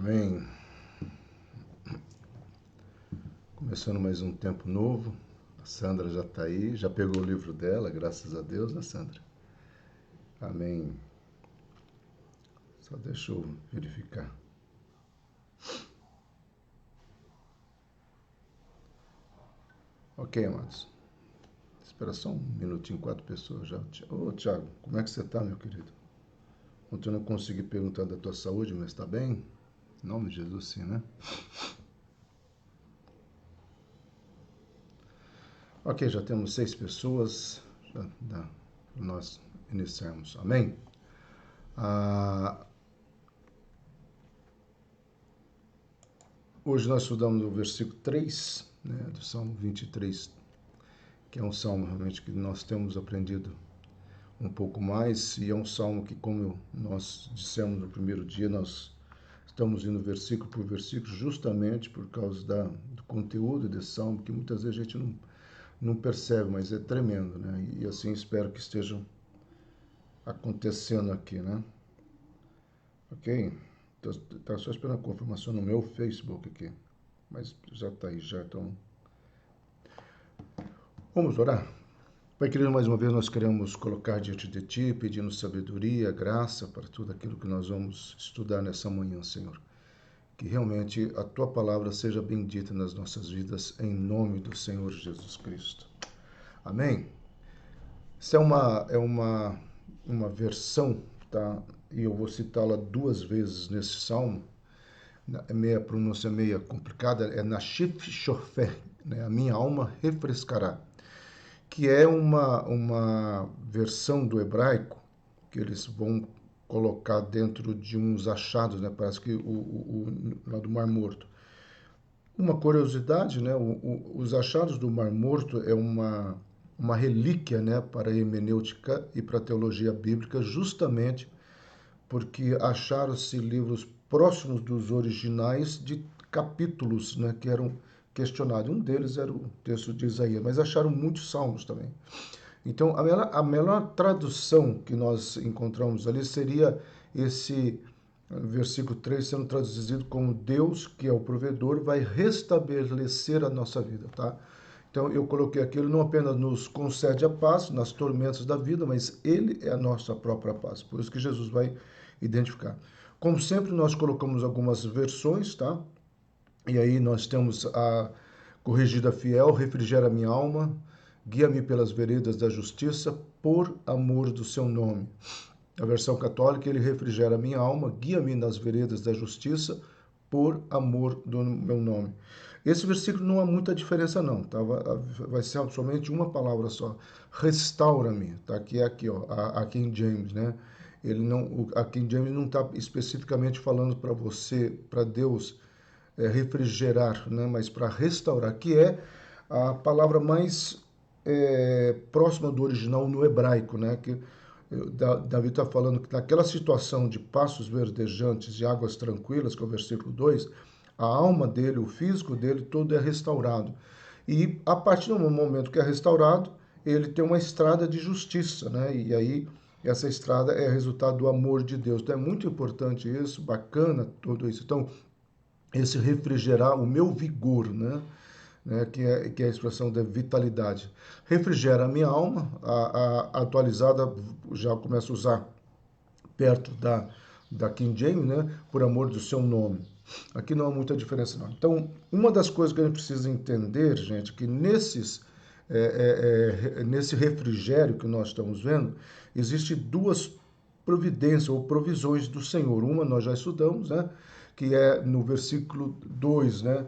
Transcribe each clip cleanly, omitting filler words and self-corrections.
Amém. Começando mais um tempo novo. A Sandra já está aí, já pegou o livro dela, graças a Deus, né, Sandra? Amém. Só deixa eu verificar. Ok, amados. Espera só um minutinho, 4 pessoas já. Ô, Thiago, como é que você está, meu querido? Ontem eu não consegui perguntar da tua saúde, mas está bem? Em nome de Jesus, sim, né? Ok, já temos 6 pessoas. Já dá para nós iniciarmos. Amém? Hoje nós estudamos o versículo 3, né, do Salmo 23, que é um salmo realmente que nós temos aprendido um pouco mais, e é um salmo que, como nós dissemos no primeiro dia, nós estamos indo versículo por versículo justamente por causa do conteúdo desse salmo, que muitas vezes a gente não percebe, mas é tremendo, né? E assim espero que esteja acontecendo aqui, né? Ok? Tá só esperando a confirmação no meu Facebook aqui, mas já está aí, já então. Vamos orar? Pai querido, mais uma vez nós queremos colocar diante de Ti, pedindo sabedoria, graça para tudo aquilo que nós vamos estudar nessa manhã, Senhor. Que realmente a Tua palavra seja bendita nas nossas vidas, em nome do Senhor Jesus Cristo. Amém? Essa é uma versão, tá? E eu vou citá-la 2 vezes nesse salmo. A pronúncia é meio complicada, é Nashif Shofé, né? A minha alma refrescará, que é uma versão do hebraico que eles vão colocar dentro de uns achados, né? Parece que lá do Mar Morto. Uma curiosidade, né? Os achados do Mar Morto é uma relíquia, né? Para a hermenêutica e para a teologia bíblica, justamente porque acharam-se livros próximos dos originais de capítulos, né? Que eram questionados. Um deles era o texto de Isaías, mas acharam muitos salmos também. Então, a melhor tradução que nós encontramos ali seria esse versículo 3 sendo traduzido como Deus, que é o provedor, vai restabelecer a nossa vida, tá? Então, eu coloquei aquilo, não apenas nos concede a paz nas tormentas da vida, mas Ele é a nossa própria paz. Por isso que Jesus vai identificar. Como sempre, nós colocamos algumas versões, tá? E aí nós temos a corrigida fiel, refrigera minha alma, guia-me pelas veredas da justiça, por amor do seu nome. A versão católica, ele refrigera minha alma, guia-me nas veredas da justiça, por amor do meu nome. Esse versículo não há muita diferença não, tá? Vai ser somente uma palavra só. Restaura-me, tá? Que é aqui, ó, a King James, né? A King James não está especificamente falando para você, para Deus, refrigerar, né? Mas para restaurar, que é a palavra mais próxima do original no hebraico, né? Que Davi está falando que naquela situação de passos verdejantes e águas tranquilas, que é o versículo 2, a alma dele, o físico dele, todo é restaurado. E a partir do momento que é restaurado, ele tem uma estrada de justiça, né? E aí essa estrada é resultado do amor de Deus. Então é muito importante isso, bacana tudo isso. Então, esse refrigerar o meu vigor, né, que é a expressão da vitalidade. Refrigera a minha alma, a atualizada já começa a usar perto da King James, né, por amor do seu nome. Aqui não há muita diferença não. Então, uma das coisas que a gente precisa entender, gente, que nesse refrigério que nós estamos vendo, existe 2 providências ou provisões do Senhor. Uma nós já estudamos, né, que é no versículo 2, né,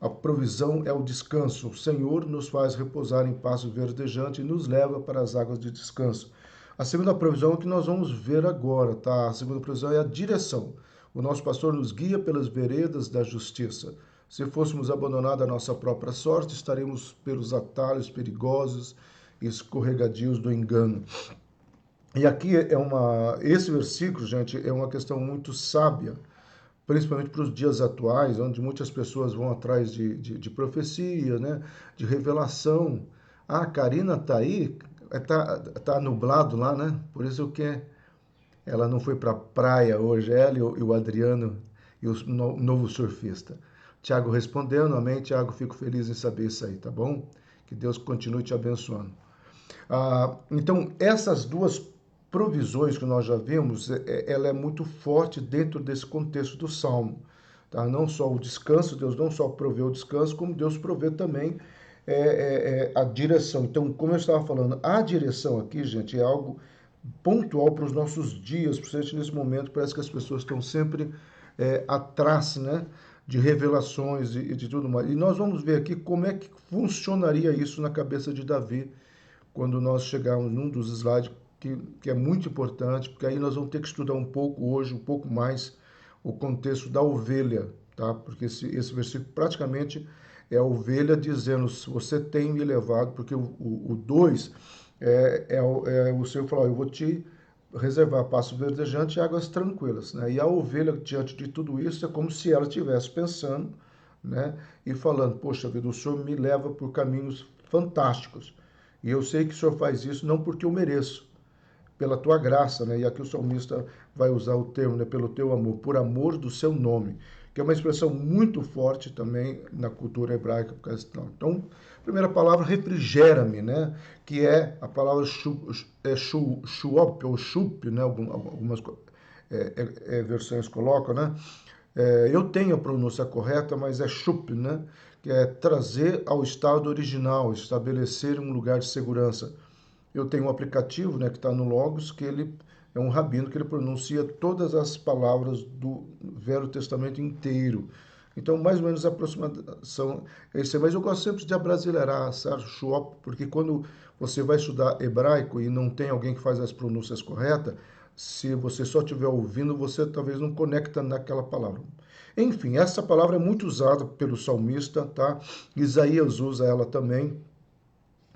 a provisão é o descanso. O Senhor nos faz repousar em pasto verdejante e nos leva para as águas de descanso. A segunda provisão é o que nós vamos ver agora, tá? A segunda provisão é a direção. O nosso pastor nos guia pelas veredas da justiça. Se fôssemos abandonados à nossa própria sorte, estaremos pelos atalhos perigosos e escorregadios do engano. E aqui esse versículo, gente, é uma questão muito sábia, principalmente para os dias atuais, onde muitas pessoas vão atrás de profecia, né, de revelação. Ah, a Karina tá aí, tá nublado lá, né? Por isso que ela não foi para a praia hoje, ela e o Adriano e o novo surfista. Tiago respondendo, amém. Tiago, fico feliz em saber isso aí, tá bom? Que Deus continue te abençoando. Então, essas duas provisões que nós já vimos, ela é muito forte dentro desse contexto do Salmo. Tá? Não só o descanso, Deus não só provê o descanso, como Deus provê também a direção. Então, como eu estava falando, a direção aqui, gente, é algo pontual para os nossos dias, principalmente nesse momento, parece que as pessoas estão sempre atrás, né, de revelações e de tudo mais. E nós vamos ver aqui como é que funcionaria isso na cabeça de Davi, quando nós chegarmos num dos slides que é muito importante, porque aí nós vamos ter que estudar um pouco hoje, um pouco mais, o contexto da ovelha, tá? Porque esse versículo praticamente é a ovelha dizendo, se você tem me levado, porque o 2 o Senhor falou, eu vou te reservar passo verdejante e águas tranquilas, né? E a ovelha, diante de tudo isso, é como se ela estivesse pensando, né? E falando, poxa vida, o Senhor me leva por caminhos fantásticos. E eu sei que o Senhor faz isso não porque eu mereço, pela tua graça, né? E aqui o salmista vai usar o termo, né? Pelo teu amor, por amor do seu nome, que é uma expressão muito forte também na cultura hebraica. Então, a primeira palavra, refrigera-me, né? Que é a palavra shuop, ou shup, né? Algumas versões colocam, né? Eu tenho a pronúncia correta, mas é shup, né? Que é trazer ao estado original, estabelecer um lugar de segurança. Eu tenho um aplicativo, né, que está no Logos, que ele é um rabino que ele pronuncia todas as palavras do Velho Testamento inteiro. Então, mais ou menos a aproximação é isso aí. Mas eu gosto sempre de abrasileirar, sabe, Shuop, porque quando você vai estudar hebraico e não tem alguém que faz as pronúncias corretas, se você só estiver ouvindo, você talvez não conecta naquela palavra. Enfim, essa palavra é muito usada pelo salmista, tá? Isaías usa ela também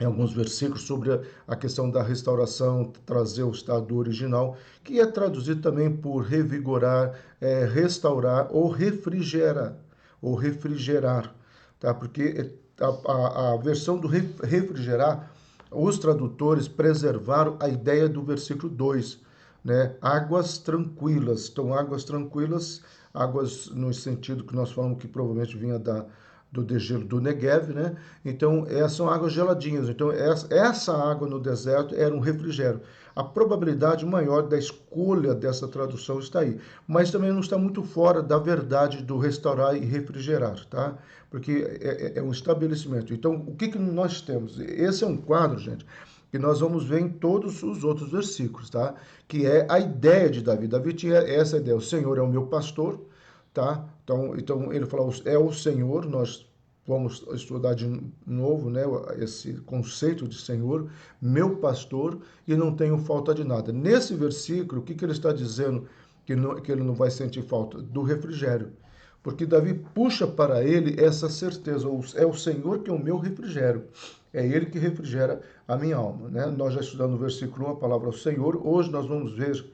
em alguns versículos sobre a questão da restauração, trazer o estado original, que é traduzido também por revigorar, restaurar ou refrigerar, tá? Porque a versão do refrigerar, os tradutores preservaram a ideia do versículo 2, né? Águas tranquilas. Então, águas tranquilas, águas no sentido que nós falamos que provavelmente vinha do degelo do Negev, né? Então, essas são águas geladinhas. Então, essa água no deserto era um refrigério. A probabilidade maior da escolha dessa tradução está aí. Mas também não está muito fora da verdade do restaurar e refrigerar, tá? Porque é um estabelecimento. Então, o que nós temos? Esse é um quadro, gente, que nós vamos ver em todos os outros versículos, tá? Que é a ideia de Davi. Davi tinha essa ideia, o Senhor é o meu pastor, tá? Então ele fala, é o Senhor, nós vamos estudar de novo, né, esse conceito de Senhor, meu pastor, e não tenho falta de nada. Nesse versículo, o que ele está dizendo que ele não vai sentir falta? Do refrigério. Porque Davi puxa para ele essa certeza, é o Senhor que é o meu refrigério. É Ele que refrigera a minha alma, né? Nós já estudamos no versículo 1 a palavra Senhor. Hoje nós vamos ver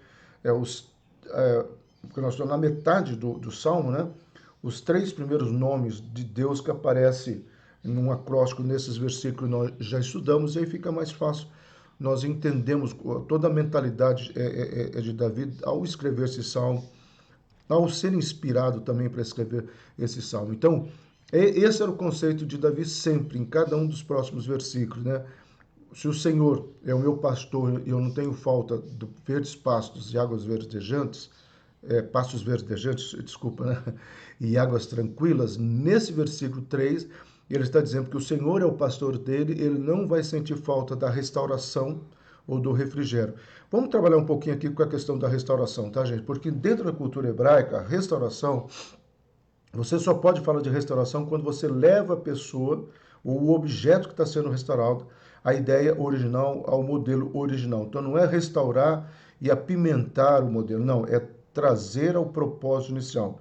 porque nós estamos na metade do Salmo, né? Os 3 primeiros nomes de Deus que aparecem num acróstico nesses versículos nós já estudamos, e aí fica mais fácil nós entendemos toda a mentalidade de Davi ao escrever esse Salmo, ao ser inspirado também para escrever esse Salmo. Então, esse era o conceito de Davi sempre, em cada um dos próximos versículos, né? Se o Senhor é o meu pastor e eu não tenho falta de verdes pastos e águas verdejantes, pastos verdejantes, desculpa, né? E águas tranquilas, nesse versículo 3, ele está dizendo que o Senhor é o pastor dele, ele não vai sentir falta da restauração ou do refrigério. Vamos trabalhar um pouquinho aqui com a questão da restauração, tá, gente? Porque dentro da cultura hebraica, a restauração, você só pode falar de restauração quando você leva a pessoa, ou o objeto que está sendo restaurado, a ideia original ao modelo original. Então não é restaurar e apimentar o modelo, não, é trazer ao propósito inicial.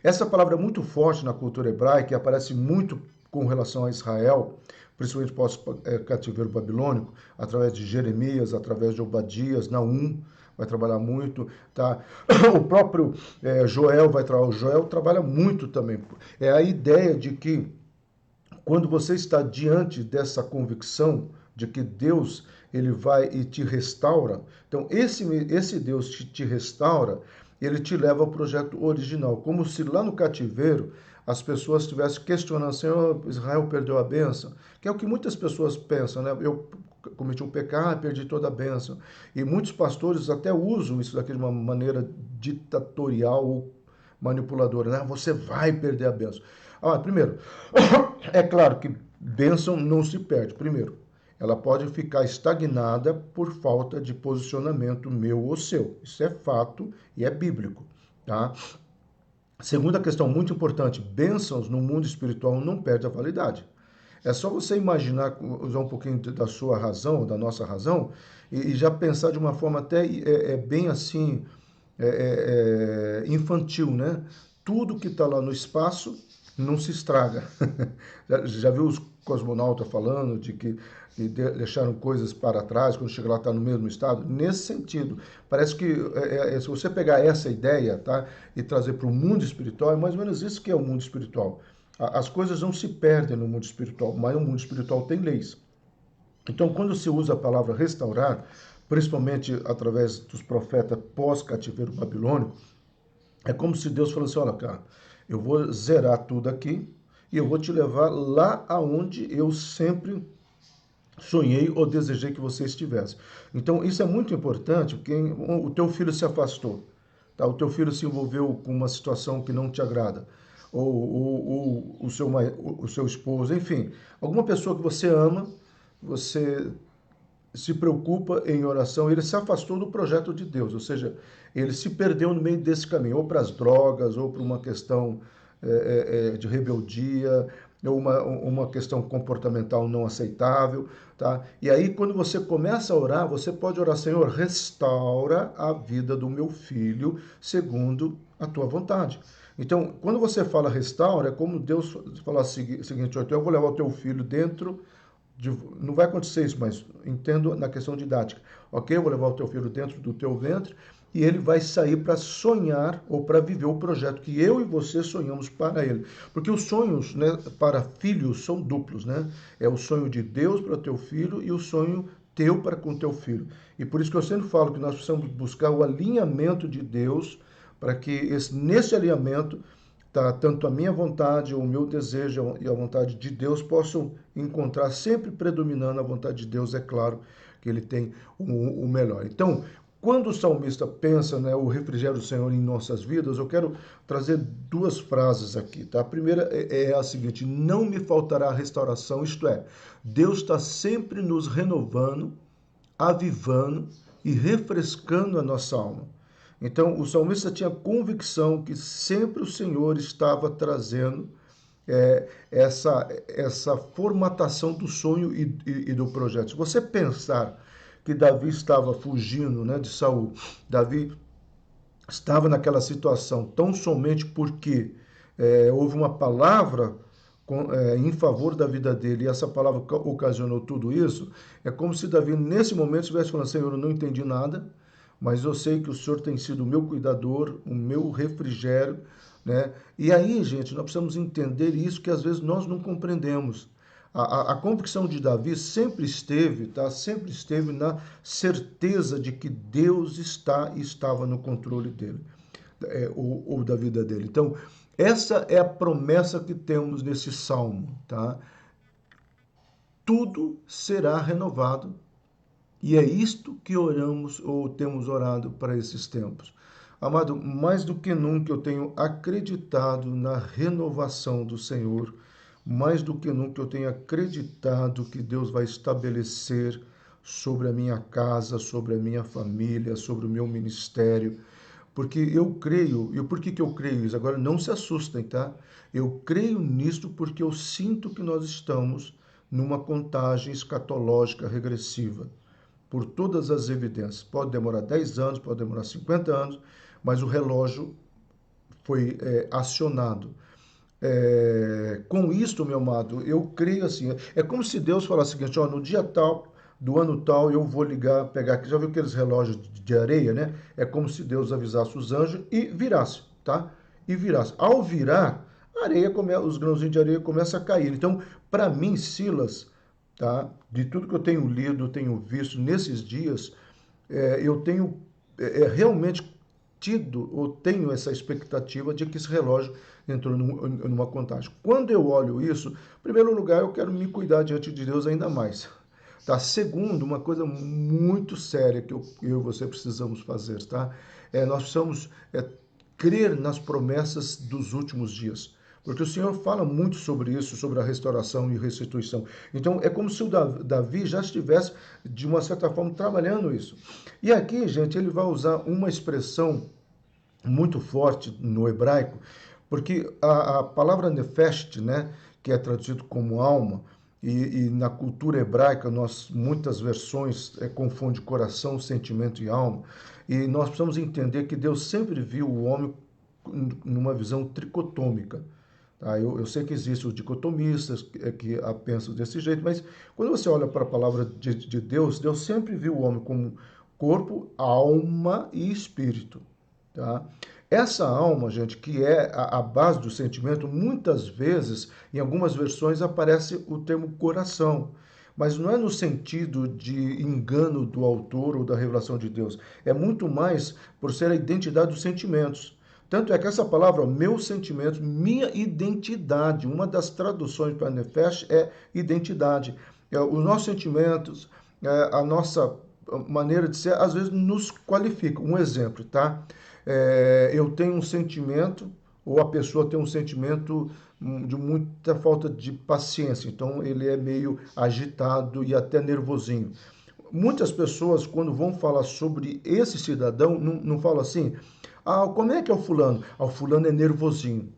Essa palavra é muito forte na cultura hebraica e aparece muito com relação a Israel, principalmente pós-cativeiro babilônico, através de Jeremias, através de Obadias, Naum, vai trabalhar muito, tá? O próprio Joel vai trabalhar, o Joel trabalha muito também. É a ideia de que quando você está diante dessa convicção de que Deus ele vai e te restaura, então esse Deus te restaura, ele te leva ao projeto original, como se lá no cativeiro as pessoas estivessem questionando, Senhor, Israel perdeu a bênção, que é o que muitas pessoas pensam, né? Eu cometi um pecado, perdi toda a bênção. E muitos pastores até usam isso daqui de uma maneira ditatorial ou manipuladora, né? Você vai perder a bênção. Primeiro, é claro que bênção não se perde. Primeiro, ela pode ficar estagnada por falta de posicionamento meu ou seu. Isso é fato e é bíblico, tá? Segunda questão muito importante, bênçãos no mundo espiritual não perde a validade. É só você imaginar, usar um pouquinho da sua razão, da nossa razão, e já pensar de uma forma até bem assim, infantil, né? Tudo que está lá no espaço não se estraga. Já viu os cosmonautas falando de que deixaram coisas para trás, quando chega lá está no mesmo estado? Nesse sentido, parece que se você pegar essa ideia, tá, e trazer para o mundo espiritual, é mais ou menos isso que é o mundo espiritual. As coisas não se perdem no mundo espiritual, mas o mundo espiritual tem leis. Então, quando se usa a palavra restaurar, principalmente através dos profetas pós-cativeiro babilônico, é como se Deus falasse, olha, cara, eu vou zerar tudo aqui e eu vou te levar lá aonde eu sempre sonhei ou desejei que você estivesse. Então, isso é muito importante, porque o teu filho se afastou, tá? O teu filho se envolveu com uma situação que não te agrada, ou o seu esposo, enfim, alguma pessoa que você ama, você se preocupa em oração, ele se afastou do projeto de Deus, ou seja, ele se perdeu no meio desse caminho, ou para as drogas, ou para uma questão de rebeldia, ou uma questão comportamental não aceitável, tá? E aí, quando você começa a orar, você pode orar, Senhor, restaura a vida do meu filho segundo a tua vontade. Então, quando você fala restaura, é como Deus fala o seguinte, eu vou levar o teu filho dentro não vai acontecer isso, mas entendo na questão didática. Ok, eu vou levar o teu filho dentro do teu ventre e ele vai sair para sonhar ou para viver o projeto que eu e você sonhamos para ele. Porque os sonhos, né, para filhos são duplos, né? É o sonho de Deus para o teu filho e o sonho teu para com o teu filho. E por isso que eu sempre falo que nós precisamos buscar o alinhamento de Deus para que nesse alinhamento tá, tanto a minha vontade, o meu desejo e a vontade de Deus possam encontrar, sempre predominando a vontade de Deus, é claro que ele tem o melhor. Então, quando o salmista pensa, né, o refrigério do Senhor em nossas vidas, eu quero trazer duas frases aqui, tá? A primeira é a seguinte, não me faltará restauração, isto é, Deus está sempre nos renovando, avivando e refrescando a nossa alma. Então, o salmista tinha convicção que sempre o Senhor estava trazendo essa formatação do sonho e do projeto. Se você pensar que Davi estava fugindo, né, de Saul, Davi estava naquela situação tão somente porque houve uma palavra em favor da vida dele e essa palavra ocasionou tudo isso, é como se Davi nesse momento estivesse falando, Senhor, eu não entendi nada, mas eu sei que o Senhor tem sido o meu cuidador, o meu refrigério, né? E aí, gente, nós precisamos entender isso que às vezes nós não compreendemos. A convicção de Davi sempre esteve, tá? Sempre esteve na certeza de que Deus estava no controle dele, ou da vida dele. Então, essa é a promessa que temos nesse salmo, tá? Tudo será renovado e é isto que oramos ou temos orado para esses tempos. Amado, mais do que nunca eu tenho acreditado na renovação do Senhor, mais do que nunca eu tenho acreditado que Deus vai estabelecer sobre a minha casa, sobre a minha família, sobre o meu ministério, porque eu creio, e por que eu creio isso? Agora não se assustem, tá? Eu creio nisto porque eu sinto que nós estamos numa contagem escatológica regressiva por todas as evidências. Pode demorar 10 anos, pode demorar 50 anos, mas o relógio foi acionado. Com isto, meu amado, eu creio assim, é como se Deus falasse o seguinte, ó, no dia tal, do ano tal, eu vou ligar, pegar aqui, já viu aqueles relógios de areia, né? É como se Deus avisasse os anjos e virasse, tá? E virasse. Ao virar, a areia os grãozinhos de areia começam a cair. Então, para mim, Silas, tá? De tudo que eu tenho lido, tenho visto nesses dias, eu tenho realmente tido ou tenho essa expectativa de que esse relógio entrou numa contagem. Quando eu olho isso, em primeiro lugar, eu quero me cuidar diante de Deus ainda mais. Tá? Segundo, uma coisa muito séria que eu e você precisamos fazer, tá? Nós precisamos crer nas promessas dos últimos dias. Porque o Senhor fala muito sobre isso, sobre a restauração e restituição. Então, é como se o Davi já estivesse, de uma certa forma, trabalhando isso. E aqui, gente, ele vai usar uma expressão muito forte no hebraico, porque a palavra nefesh, né, que é traduzido como alma, e na cultura hebraica, muitas versões confundem coração, sentimento e alma, e nós precisamos entender que Deus sempre viu o homem numa visão tricotômica. Tá? Eu sei que existem os dicotomistas que pensam desse jeito, mas quando você olha para a palavra de Deus, Deus sempre viu o homem como corpo, alma e espírito. Tá? Essa alma, gente, que é a base do sentimento, muitas vezes, em algumas versões, aparece o termo coração. Mas não é no sentido de engano do autor ou da revelação de Deus. É muito mais por ser a identidade dos sentimentos. Tanto é que essa palavra, meus sentimentos, minha identidade, uma das traduções para Nefesh é identidade. Os nossos sentimentos, a nossa maneira de ser, às vezes nos qualifica. Um exemplo, tá? Eu tenho um sentimento, ou a pessoa tem um sentimento de muita falta de paciência, então ele é meio agitado e até nervosinho. Muitas pessoas, quando vão falar sobre esse cidadão, não falam assim, como é que é o fulano? O fulano é nervosinho.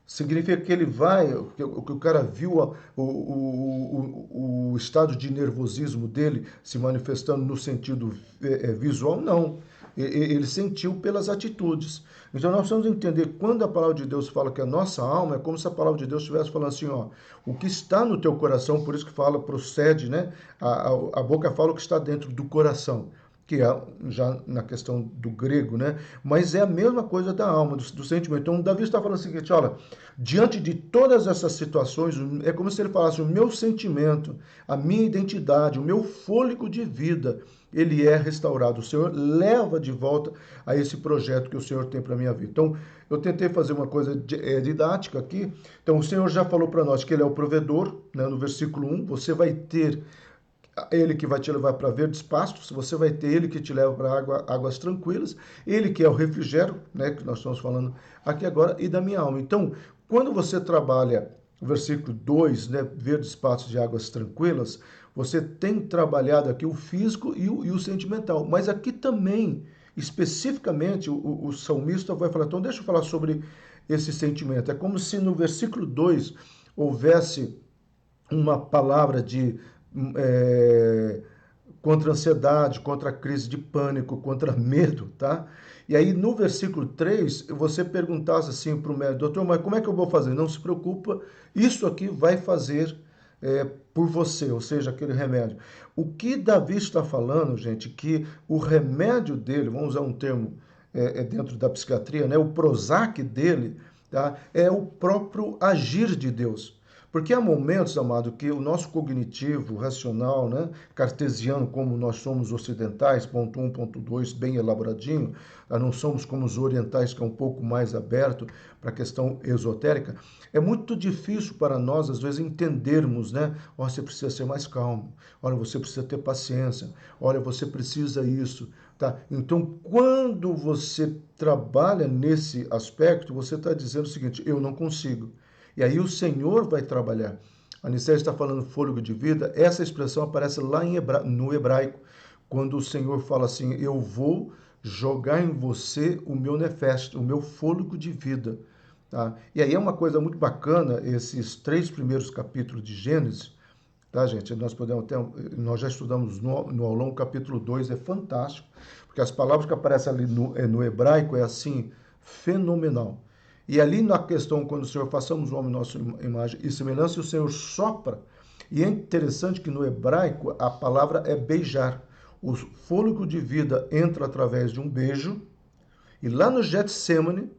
Significa que ele vai, que o cara viu o estado de nervosismo dele se manifestando no sentido visual? Não. Ele sentiu pelas atitudes. Então nós precisamos entender, quando a palavra de Deus fala que a nossa alma, é como se a palavra de Deus estivesse falando assim, ó, o que está no teu coração, por isso que fala, procede, né? A boca fala o que está dentro do coração, que é já na questão do grego, né? Mas é a mesma coisa da alma, do sentimento. Então, Davi está falando o seguinte, olha, diante de todas essas situações, é como se ele falasse, o meu sentimento, a minha identidade, o meu fôlego de vida, ele é restaurado. O Senhor leva de volta a esse projeto que o Senhor tem para a minha vida. Então, eu tentei fazer uma coisa didática aqui. Então, o Senhor já falou para nós que ele é o provedor, né? No versículo 1, você vai ter ele que vai te levar para verdes pastos, você vai ter ele que te leva para águas tranquilas, ele que é o refrigério, né, que nós estamos falando aqui agora, e da minha alma. Então, quando você trabalha o versículo 2, né, verdes pastos de águas tranquilas, você tem trabalhado aqui o físico e o sentimental. Mas aqui também, especificamente, o salmista vai falar, então deixa eu falar sobre esse sentimento. É como se no versículo 2 houvesse uma palavra de contra a ansiedade, contra a crise de pânico, contra medo, tá? E aí no versículo 3, você perguntasse assim para o médico, doutor, mas como é que eu vou fazer? Não se preocupa, isso aqui vai fazer por você, ou seja, aquele remédio. O que Davi está falando, gente, que o remédio dele, vamos usar um termo dentro da psiquiatria, né? O Prozac dele, tá? É o próprio agir de Deus. Porque há momentos, amado, que o nosso cognitivo, racional, né, cartesiano, como nós somos ocidentais, ponto 1, ponto 2, bem elaboradinho, não somos como os orientais, que é um pouco mais aberto para a questão esotérica, é muito difícil para nós, às vezes, entendermos, né? Olha, você precisa ser mais calmo, olha, você precisa ter paciência, olha, você precisa isso, tá? Então, quando você trabalha nesse aspecto, você está dizendo o seguinte, eu não consigo. E aí o Senhor vai trabalhar. A Nicéia está falando fôlego de vida, essa expressão aparece lá no hebraico, quando o Senhor fala assim, eu vou jogar em você o meu nefesh, o meu fôlego de vida. Tá? E aí é uma coisa muito bacana, esses 3 primeiros capítulos de Gênesis, tá, gente? Nós já estudamos no ao longo do capítulo 2, é fantástico, porque as palavras que aparecem ali no hebraico é assim, fenomenal. E ali na questão, quando o Senhor façamos o homem nossa imagem e semelhança, o Senhor sopra. E é interessante que no hebraico a palavra é beijar. O fôlego de vida entra através de um beijo. E lá no Getsemane,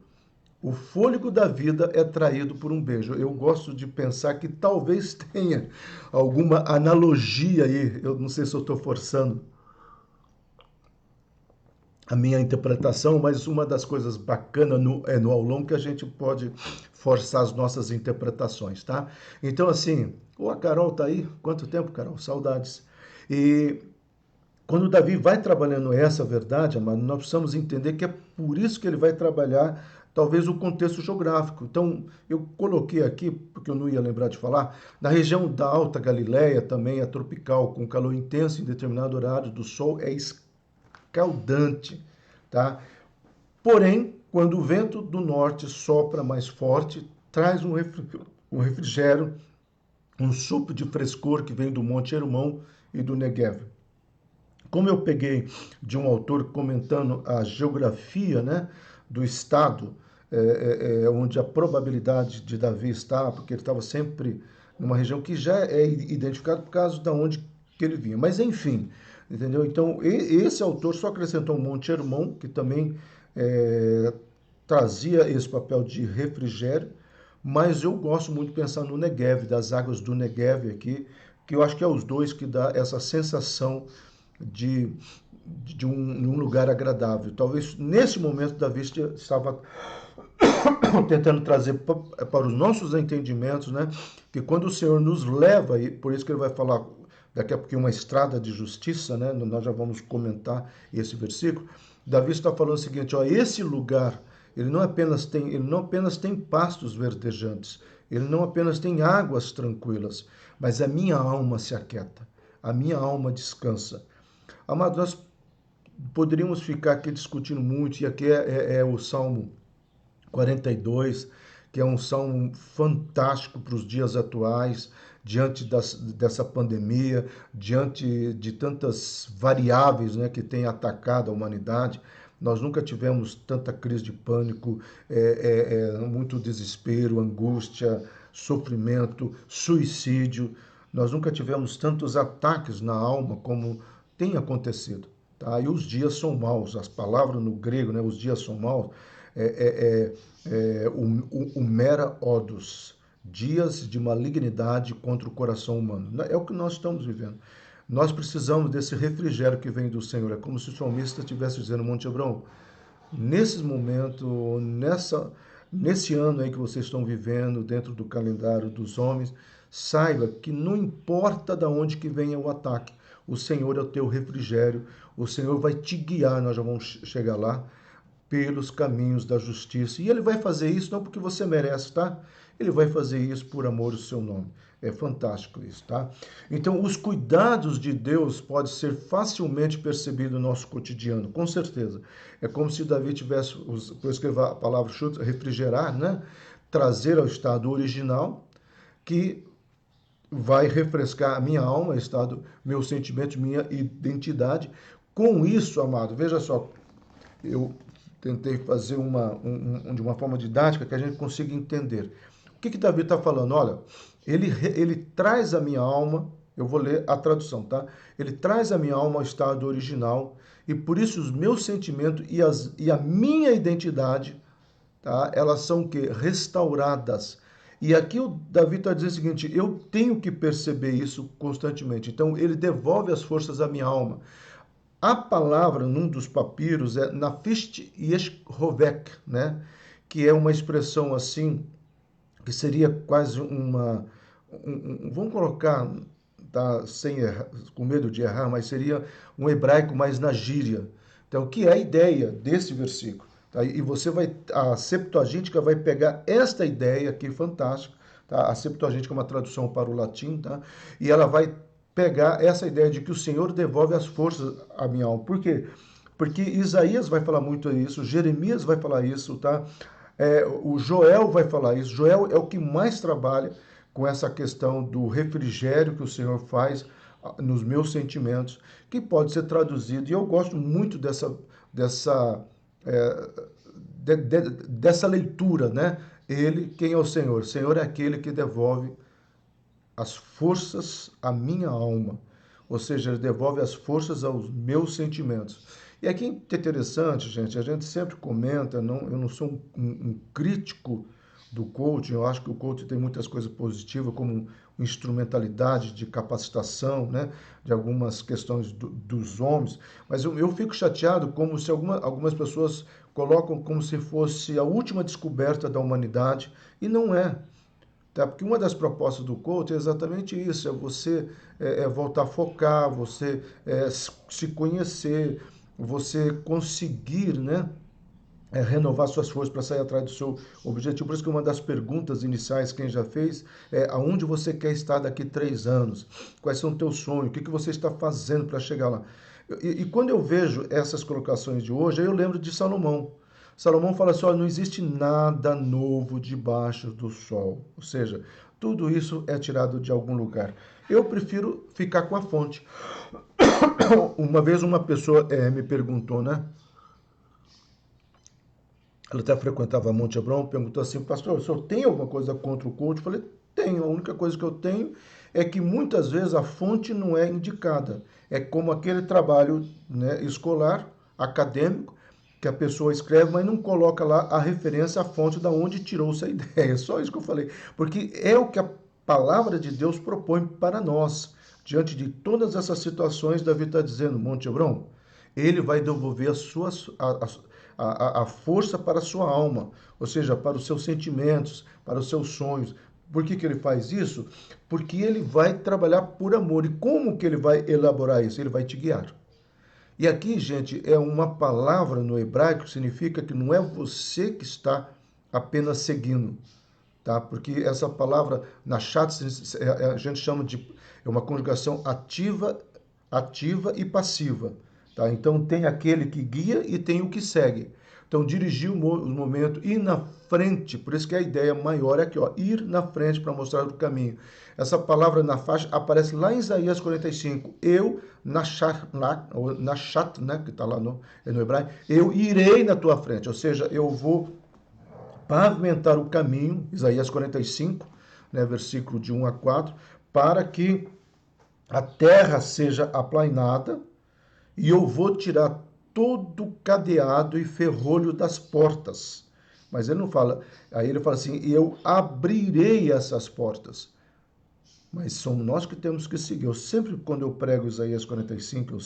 o fôlego da vida é traído por um beijo. Eu gosto de pensar que talvez tenha alguma analogia aí. Eu não sei se eu estou forçando a minha interpretação, mas uma das coisas bacanas no aulão que a gente pode forçar as nossas interpretações, tá? Então, assim, a Carol tá aí? Quanto tempo, Carol? Saudades. E quando Davi vai trabalhando essa verdade, amado, nós precisamos entender que é por isso que ele vai trabalhar talvez o contexto geográfico. Então, eu coloquei aqui, porque eu não ia lembrar de falar, na região da Alta Galileia também é tropical, com calor intenso em determinado horário do sol, é escaldante, tá? Porém, quando o vento do norte sopra mais forte, traz um refrigério, um sopro de frescor que vem do Monte Hermon e do Negev. Como eu peguei de um autor comentando a geografia, né, do estado, onde a probabilidade de Davi estar, porque ele estava sempre numa região que já é identificada por causa de onde que ele vinha. Mas enfim, entendeu? Então esse autor só acrescentou o Monte Hermon, que também é, trazia esse papel de refrigério, mas eu gosto muito de pensar no Negev, das águas do Negev aqui, que eu acho que é os dois que dá essa sensação de, de um lugar agradável. Talvez nesse momento Davi estava tentando trazer para os nossos entendimentos, né, que quando o Senhor nos leva, e por isso que ele vai falar daqui a pouquinho uma estrada de justiça, né, nós já vamos comentar esse versículo, Davi está falando o seguinte, ó, esse lugar, ele não apenas tem pastos verdejantes, ele não apenas tem águas tranquilas, mas a minha alma se aquieta, a minha alma descansa. Amado, nós poderíamos ficar aqui discutindo muito, e aqui é o Salmo 42, que é um salmo fantástico para os dias atuais, diante dessa pandemia, diante de tantas variáveis, né, que têm atacado a humanidade. Nós nunca tivemos tanta crise de pânico, muito desespero, angústia, sofrimento, suicídio. Nós nunca tivemos tantos ataques na alma como tem acontecido. Tá? E os dias são maus. As palavras no grego, né, os dias são maus, o mera odus, dias de malignidade contra o coração humano. É o que nós estamos vivendo. Nós precisamos desse refrigério que vem do Senhor. É como se o salmista estivesse dizendo, Monte Hebrão, nesses momentos, nesse ano aí que vocês estão vivendo, dentro do calendário dos homens, saiba que não importa de onde que venha o ataque, o Senhor é o teu refrigério, o Senhor vai te guiar, nós já vamos chegar lá, pelos caminhos da justiça. E ele vai fazer isso não porque você merece, tá? Ele vai fazer isso por amor ao seu nome. É fantástico isso, tá? Então, os cuidados de Deus podem ser facilmente percebidos no nosso cotidiano, com certeza. É como se Davi tivesse, por escrever a palavra refrigerar, né? Trazer ao estado original, que vai refrescar a minha alma, estado, meus sentimentos, minha identidade. Com isso, amado, veja só, eu tentei fazer de uma forma didática que a gente consiga entender. O que Davi está falando? Olha, ele traz a minha alma, eu vou ler a tradução, tá? Ele traz a minha alma ao estado original e por isso os meus sentimentos e a minha identidade, tá? Elas são o quê? Restauradas. E aqui o Davi está dizendo o seguinte, eu tenho que perceber isso constantemente. Então ele devolve as forças à minha alma. A palavra num dos papiros é Nafist Yeshrovek, né? Que é uma expressão assim, que seria quase vamos colocar, tá, sem errar, com medo de errar, mas seria um hebraico mais na gíria. Então, o que é a ideia desse versículo? Tá? E você vai, a Septuagíntica vai pegar esta ideia aqui, fantástica, tá? A Septuagíntica é uma tradução para o latim, tá? E ela vai pegar essa ideia de que o Senhor devolve as forças à minha alma. Por quê? Porque Isaías vai falar muito isso, Jeremias vai falar isso, tá? O Joel vai falar isso. Joel é o que mais trabalha com essa questão do refrigério que o Senhor faz nos meus sentimentos, que pode ser traduzido, e eu gosto muito é, dessa leitura, né? Ele, quem é o Senhor? O Senhor é aquele que devolve as forças à minha alma, ou seja, ele devolve as forças aos meus sentimentos. E aqui é interessante, gente, a gente sempre comenta, eu não sou um crítico do coaching, eu acho que o coaching tem muitas coisas positivas, como instrumentalidade de capacitação, né, de algumas questões dos homens, mas eu fico chateado como se algumas pessoas colocam como se fosse a última descoberta da humanidade, e não é. Tá? Porque uma das propostas do coach é exatamente isso, é você voltar a focar, você se conhecer, você conseguir, né, renovar suas forças para sair atrás do seu objetivo. Por isso que uma das perguntas iniciais, quem já fez, é aonde você quer estar daqui 3 anos? Quais são os teus sonhos? O que você está fazendo para chegar lá? E quando eu vejo essas colocações de hoje, aí eu lembro de Salomão. Salomão fala assim, olha, não existe nada novo debaixo do sol. Ou seja, tudo isso é tirado de algum lugar. Eu prefiro ficar com a fonte. Uma vez uma pessoa me perguntou, né? Ela até frequentava Monte Hebron, perguntou assim, pastor, o senhor tem alguma coisa contra o coach? Eu falei, tenho. A única coisa que eu tenho é que muitas vezes a fonte não é indicada. É como aquele trabalho, né, escolar, acadêmico, que a pessoa escreve, mas não coloca lá a referência, a fonte da onde tirou essa ideia. É só isso que eu falei. Porque é o que a palavra de Deus propõe para nós. Diante de todas essas situações, Davi está dizendo, Monte Hebron, ele vai devolver a força para a sua alma, ou seja, para os seus sentimentos, para os seus sonhos. Por que ele faz isso? Porque ele vai trabalhar por amor. E como que ele vai elaborar isso? Ele vai te guiar. E aqui, gente, é uma palavra no hebraico que significa que não é você que está apenas seguindo, tá? Porque essa palavra na chat a gente chama de uma conjugação ativa e passiva, tá? Então tem aquele que guia e tem o que segue. Então dirigir o momento, ir na frente, por isso que a ideia maior é aqui, ó, ir na frente para mostrar o caminho. Essa palavra na faixa aparece lá em Isaías 45. Eu, na chat, né, que está lá no hebraico, eu irei na tua frente, ou seja, eu vou pavimentar o caminho, Isaías 45, né, versículo de 1 a 4, para que a terra seja aplainada, e eu vou tirar todo o cadeado e ferrolho das portas. Mas ele não fala, aí ele fala assim, e eu abrirei essas portas. Mas somos nós que temos que seguir. Eu sempre, quando eu prego Isaías 45,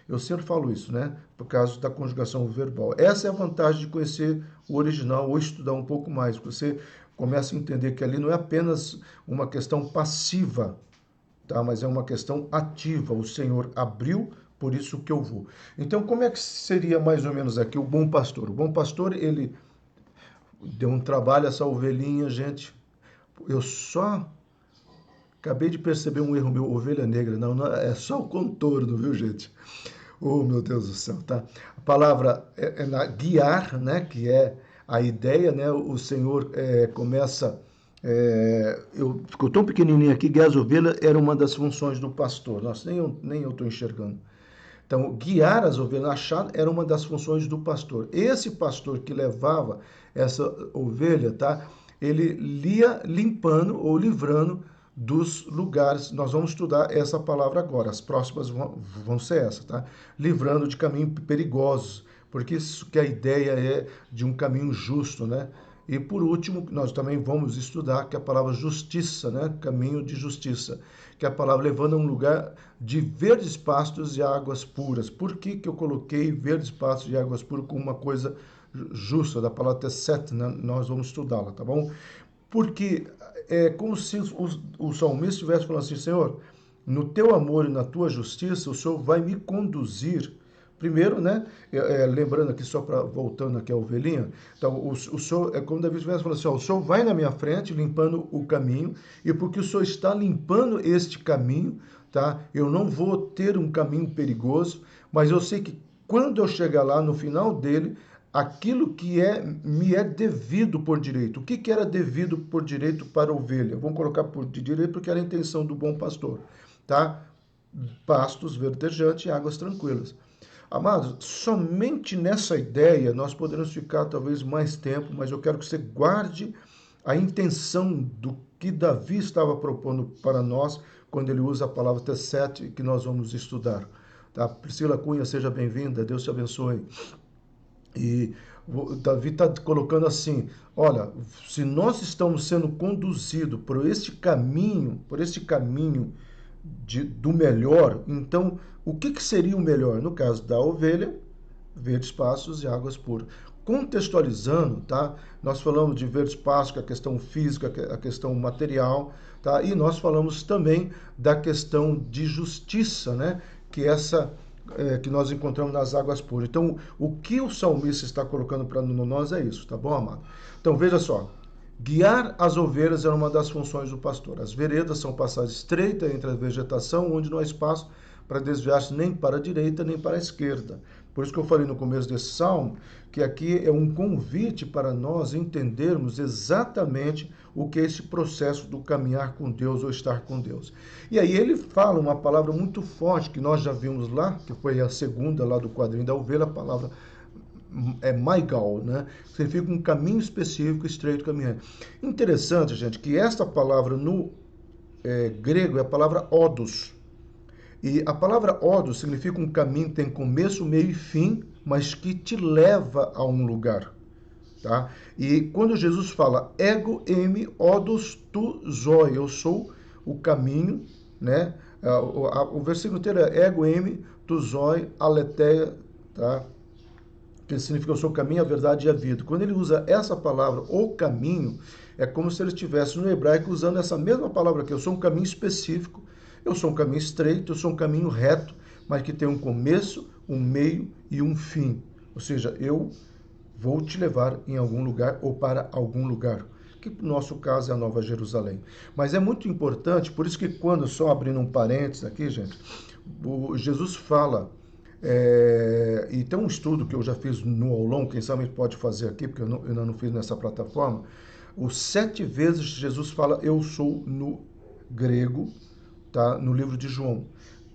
eu sempre falo isso, né? Por causa da conjugação verbal. Essa é a vantagem de conhecer o original ou estudar um pouco mais. Você começa a entender que ali não é apenas uma questão passiva, tá? Mas é uma questão ativa. O Senhor abriu, por isso que eu vou. Então, como é que seria mais ou menos aqui o bom pastor? O bom pastor, ele deu um trabalho a essa ovelhinha, gente. Eu só acabei de perceber um erro meu, ovelha negra. Não, não é só o contorno, viu, gente? Oh, meu Deus do céu, tá? A palavra é na guiar, né? Que é a ideia, né? O Senhor começa. Ficou tão pequenininho aqui, guiar as ovelhas era uma das funções do pastor. Nossa, nem eu estou enxergando. Então, guiar as ovelhas, achar era uma das funções do pastor. Esse pastor que levava essa ovelha, tá? Ele lia limpando ou livrando dos lugares. Nós vamos estudar essa palavra agora. As próximas vão ser essa, tá? Livrando de caminhos perigosos, porque isso que a ideia é de um caminho justo, né? E por último, nós também vamos estudar que a palavra justiça, né? Caminho de justiça, que é a palavra levando a um lugar de verdes pastos e águas puras. Por que eu coloquei verdes pastos e águas puras como uma coisa justa, da palavra tesset, né? Nós vamos estudá-la, tá bom? Porque é como se o salmista estivesse falando assim, Senhor, no teu amor e na tua justiça, o Senhor vai me conduzir. Primeiro, né, lembrando aqui, só para voltando aqui a ovelhinha, então o Senhor, é como Davi estivesse falando assim, ó, o Senhor vai na minha frente, limpando o caminho, e porque o Senhor está limpando este caminho, tá, eu não vou ter um caminho perigoso, mas eu sei que quando eu chegar lá, no final dele, aquilo que me é devido por direito. O que era devido por direito para a ovelha? Vamos colocar por direito porque era a intenção do bom pastor, tá? Pastos verdejantes e águas tranquilas. Amados, somente nessa ideia nós poderemos ficar talvez mais tempo, mas eu quero que você guarde a intenção do que Davi estava propondo para nós quando ele usa a palavra tesset que nós vamos estudar. Tá? Priscila Cunha, seja bem-vinda, Deus te abençoe. E Davi está colocando assim: olha, se nós estamos sendo conduzidos por este caminho do melhor, então o que, que seria o melhor? No caso da ovelha, verdes pastos e águas puras. Contextualizando, tá? Nós falamos de verdes pastos, que é a questão física, que é a questão material, tá? E nós falamos também da questão de justiça, né? Que que nós encontramos nas águas puras. Então, o que o salmista está colocando para nós é isso, tá bom, amado? Então, veja só. Guiar as ovelhas era uma das funções do pastor. As veredas são passagens estreitas entre a vegetação, onde não há espaço para desviar-se nem para a direita nem para a esquerda. Por isso que eu falei no começo desse salmo que aqui é um convite para nós entendermos exatamente o que é esse processo do caminhar com Deus ou estar com Deus. E aí ele fala uma palavra muito forte que nós já vimos lá, que foi a segunda lá do quadrinho da ovelha, a palavra maigal, né? Significa um caminho específico, estreito caminhando. Interessante, gente, que esta palavra no grego é a palavra odos. E a palavra odos significa um caminho que tem começo, meio e fim, mas que te leva a um lugar. Tá? E quando Jesus fala ego emi odos tu zoi, eu sou o caminho, né? O versículo inteiro é ego emi tu zoi aletheia, tá? Que significa eu sou o caminho, a verdade e a vida. Quando ele usa essa palavra, o caminho, é como se ele estivesse no hebraico usando essa mesma palavra aqui. Eu sou um caminho específico, eu sou um caminho estreito, eu sou um caminho reto, mas que tem um começo, um meio e um fim. Ou seja, eu vou te levar em algum lugar ou para algum lugar, que no nosso caso é a Nova Jerusalém. Mas é muito importante, por isso que quando, só abrindo um parênteses aqui, gente, Jesus fala, e tem um estudo que eu já fiz no aulão, quem sabe pode fazer aqui, porque eu ainda não fiz nessa plataforma, os 7 vezes Jesus fala eu sou no grego, tá? No livro de João.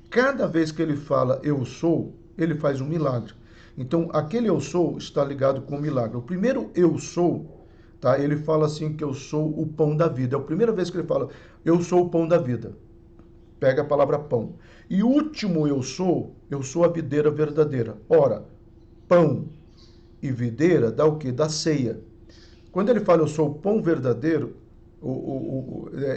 Cada vez que ele fala eu sou, ele faz um milagre. Então, aquele eu sou está ligado com o milagre. O primeiro eu sou, tá? Ele fala assim que eu sou o pão da vida. É a primeira vez que ele fala eu sou o pão da vida. Pega a palavra pão. E o último eu sou a videira verdadeira. Ora, pão e videira dá o quê? Dá ceia. Quando ele fala eu sou o pão verdadeiro,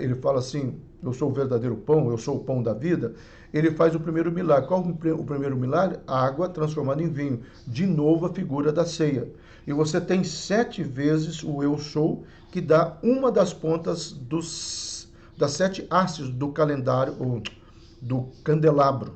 ele fala assim, eu sou o verdadeiro pão, eu sou o pão da vida, ele faz o primeiro milagre. Qual o primeiro milagre? Água transformada em vinho. De novo a figura da ceia. E você tem 7 vezes o eu sou, que dá uma das pontas das 7 hastes do calendário, ou do candelabro,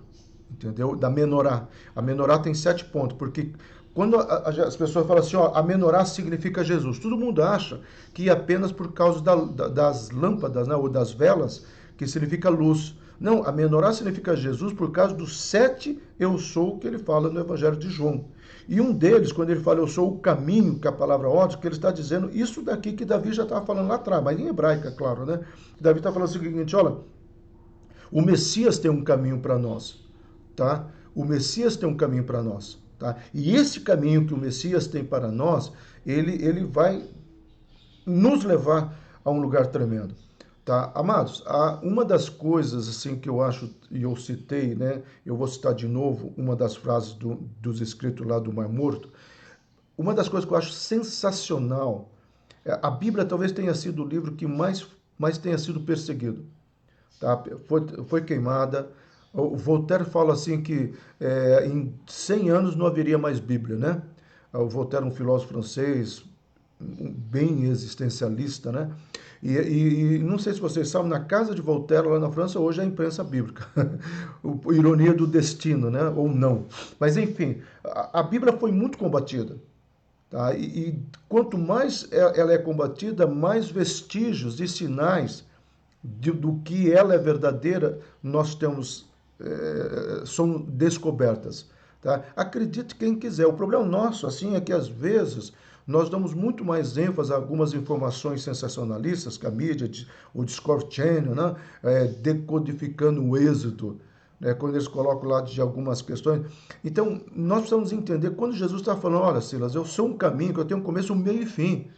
entendeu? Da menorá. A menorá tem 7 pontos, porque quando as pessoas falam assim, ó, a menorá significa Jesus, todo mundo acha que é apenas por causa das lâmpadas, né, ou das velas, que significa luz. Não, a menorá significa Jesus por causa dos 7 eu sou que ele fala no Evangelho de João. E um deles, quando ele fala eu sou o caminho, que é a palavra ódio, que ele está dizendo isso daqui que Davi já estava falando lá atrás, mas em hebraica, claro, né? Davi está falando o seguinte, olha, o Messias tem um caminho para nós, tá? O Messias tem um caminho para nós, tá? E esse caminho que o Messias tem para nós, ele vai nos levar a um lugar tremendo, tá? Amados, uma das coisas assim que eu acho, e eu citei, né? Eu vou citar de novo uma das frases dos escritos lá do Mar Morto. Uma das coisas que eu acho sensacional, a Bíblia talvez tenha sido o livro que mais tenha sido perseguido, tá? Foi queimada. O Voltaire fala assim que em 100 anos não haveria mais Bíblia, né? O Voltaire, um filósofo francês, bem existencialista, né? E não sei se vocês sabem, na casa de Voltaire, lá na França, hoje é a imprensa bíblica. Ironia do destino, né? Ou não. Mas, enfim, a Bíblia foi muito combatida. Tá? E quanto mais ela é combatida, mais vestígios e sinais do que ela é verdadeira nós temos, são descobertas. Tá? Acredite quem quiser. O problema nosso assim é que às vezes nós damos muito mais ênfase a algumas informações sensacionalistas que a mídia, o Discovery Channel, né? Decodificando o êxito, né? Quando eles colocam lá de algumas questões. Então, nós precisamos entender, quando Jesus está falando, olha, Silas, eu sou um caminho, que eu tenho um começo, um meio e fim.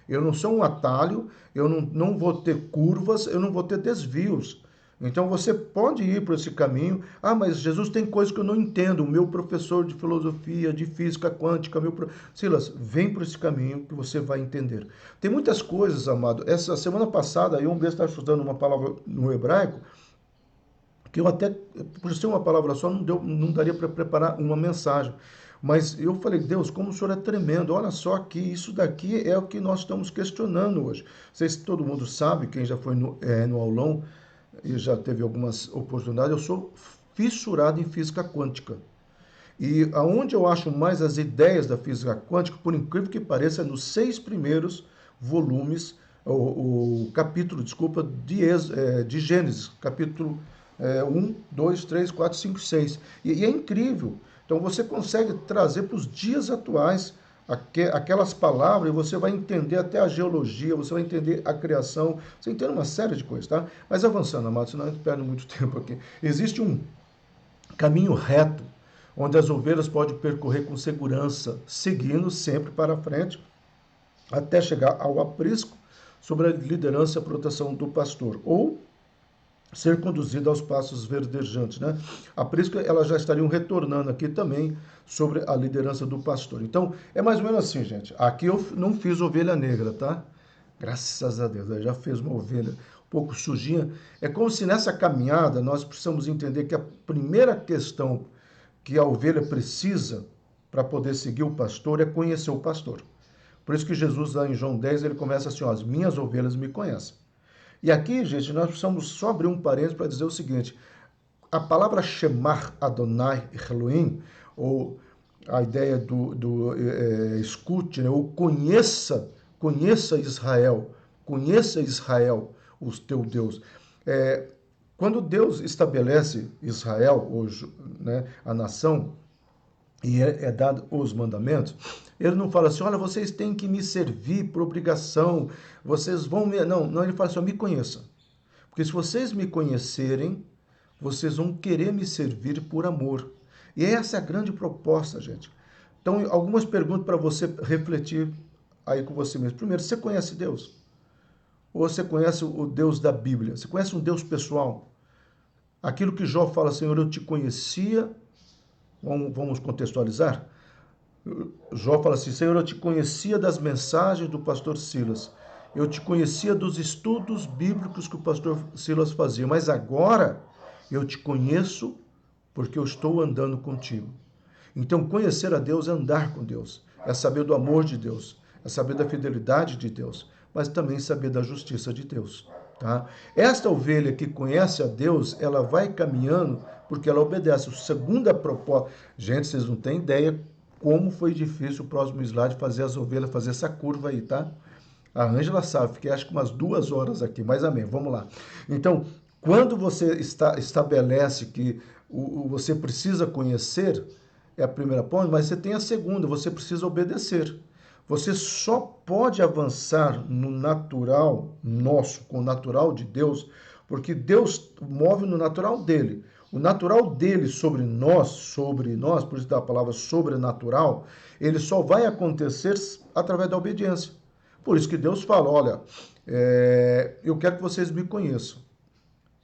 Eu não sou um atalho, eu não vou ter curvas, eu não vou ter desvios. Então você pode ir por esse caminho. Ah, mas Jesus tem coisas que eu não entendo. O meu professor de filosofia, de física quântica, Silas, vem por esse caminho que você vai entender. Tem muitas coisas, amado. Essa semana passada, eu estava estudando uma palavra no hebraico, que eu até, por ser uma palavra só, não daria para preparar uma mensagem. Mas eu falei, Deus, como o Senhor é tremendo. Olha só que isso daqui é o que nós estamos questionando hoje. Não sei se todo mundo sabe, quem já foi no aulão e já teve algumas oportunidades, eu sou fissurado em física quântica. E aonde eu acho mais as ideias da física quântica, por incrível que pareça, é nos 6 primeiros volumes, o capítulo, desculpa, de Gênesis, capítulo 1, 2, 3, 4, 5, 6. E é incrível. Então você consegue trazer para os dias atuais aquelas palavras e você vai entender até a geologia, você vai entender a criação, você entende uma série de coisas, tá? Mas avançando, amado, senão a gente perde muito tempo aqui. Existe um caminho reto onde as ovelhas podem percorrer com segurança, seguindo sempre para frente, até chegar ao aprisco, sobre a liderança e a proteção do pastor, ou ser conduzida aos passos verdejantes, né? A aprisco, elas já estariam retornando aqui também sobre a liderança do pastor. Então, é mais ou menos assim, gente. Aqui eu não fiz ovelha negra, tá? Graças a Deus, eu já fiz uma ovelha um pouco sujinha. É como se nessa caminhada nós precisamos entender que a primeira questão que a ovelha precisa para poder seguir o pastor é conhecer o pastor. Por isso que Jesus, lá em João 10, ele começa assim, ó, as minhas ovelhas me conhecem. E aqui, gente, nós precisamos só abrir um parênteses para dizer o seguinte, a palavra Shemar Adonai Elohim, ou a ideia do escute, né, ou conheça Israel, o teu Deus. Quando Deus estabelece Israel, hoje, né, a nação, e é dado os mandamentos, ele não fala assim, olha, vocês têm que me servir por obrigação, vocês vão me... Não, ele fala assim, me conheça. Porque se vocês me conhecerem, vocês vão querer me servir por amor. E essa é a grande proposta, gente. Então, algumas perguntas para você refletir aí com você mesmo. Primeiro, você conhece Deus? Ou você conhece o Deus da Bíblia? Você conhece um Deus pessoal? Aquilo que Jó fala, Senhor, eu te conhecia. Vamos contextualizar? Jó fala assim, Senhor, eu te conhecia das mensagens do pastor Silas. Eu te conhecia dos estudos bíblicos que o pastor Silas fazia. Mas agora eu te conheço porque eu estou andando contigo. Então, conhecer a Deus é andar com Deus. É saber do amor de Deus. É saber da fidelidade de Deus. Mas também saber da justiça de Deus. Tá? Esta ovelha que conhece a Deus, ela vai caminhando porque ela obedece. Segunda proposta. Gente, vocês não têm ideia como foi difícil o próximo slide fazer as ovelhas, fazer essa curva aí, tá? A Ângela sabe, fiquei acho que umas 2 horas aqui, mas amém, vamos lá. Então, quando você estabelece que você precisa conhecer, é a primeira ponto, mas você tem a segunda, você precisa obedecer. Você só pode avançar no natural nosso, com o natural de Deus, porque Deus move no natural dele. O natural dele sobre nós, por isso da palavra sobrenatural, ele só vai acontecer através da obediência. Por isso que Deus fala, olha, eu quero que vocês me conheçam,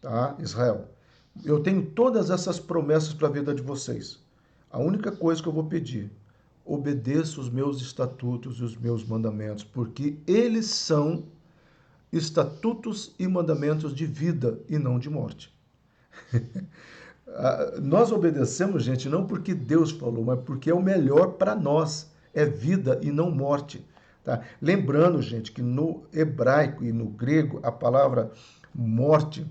tá, Israel? Eu tenho todas essas promessas para a vida de vocês. A única coisa que eu vou pedir, obedeça os meus estatutos e os meus mandamentos, porque eles são estatutos e mandamentos de vida e não de morte. Nós obedecemos, gente, não porque Deus falou, mas porque é o melhor para nós. É vida e não morte. Tá? Lembrando, gente, que no hebraico e no grego, a palavra morte,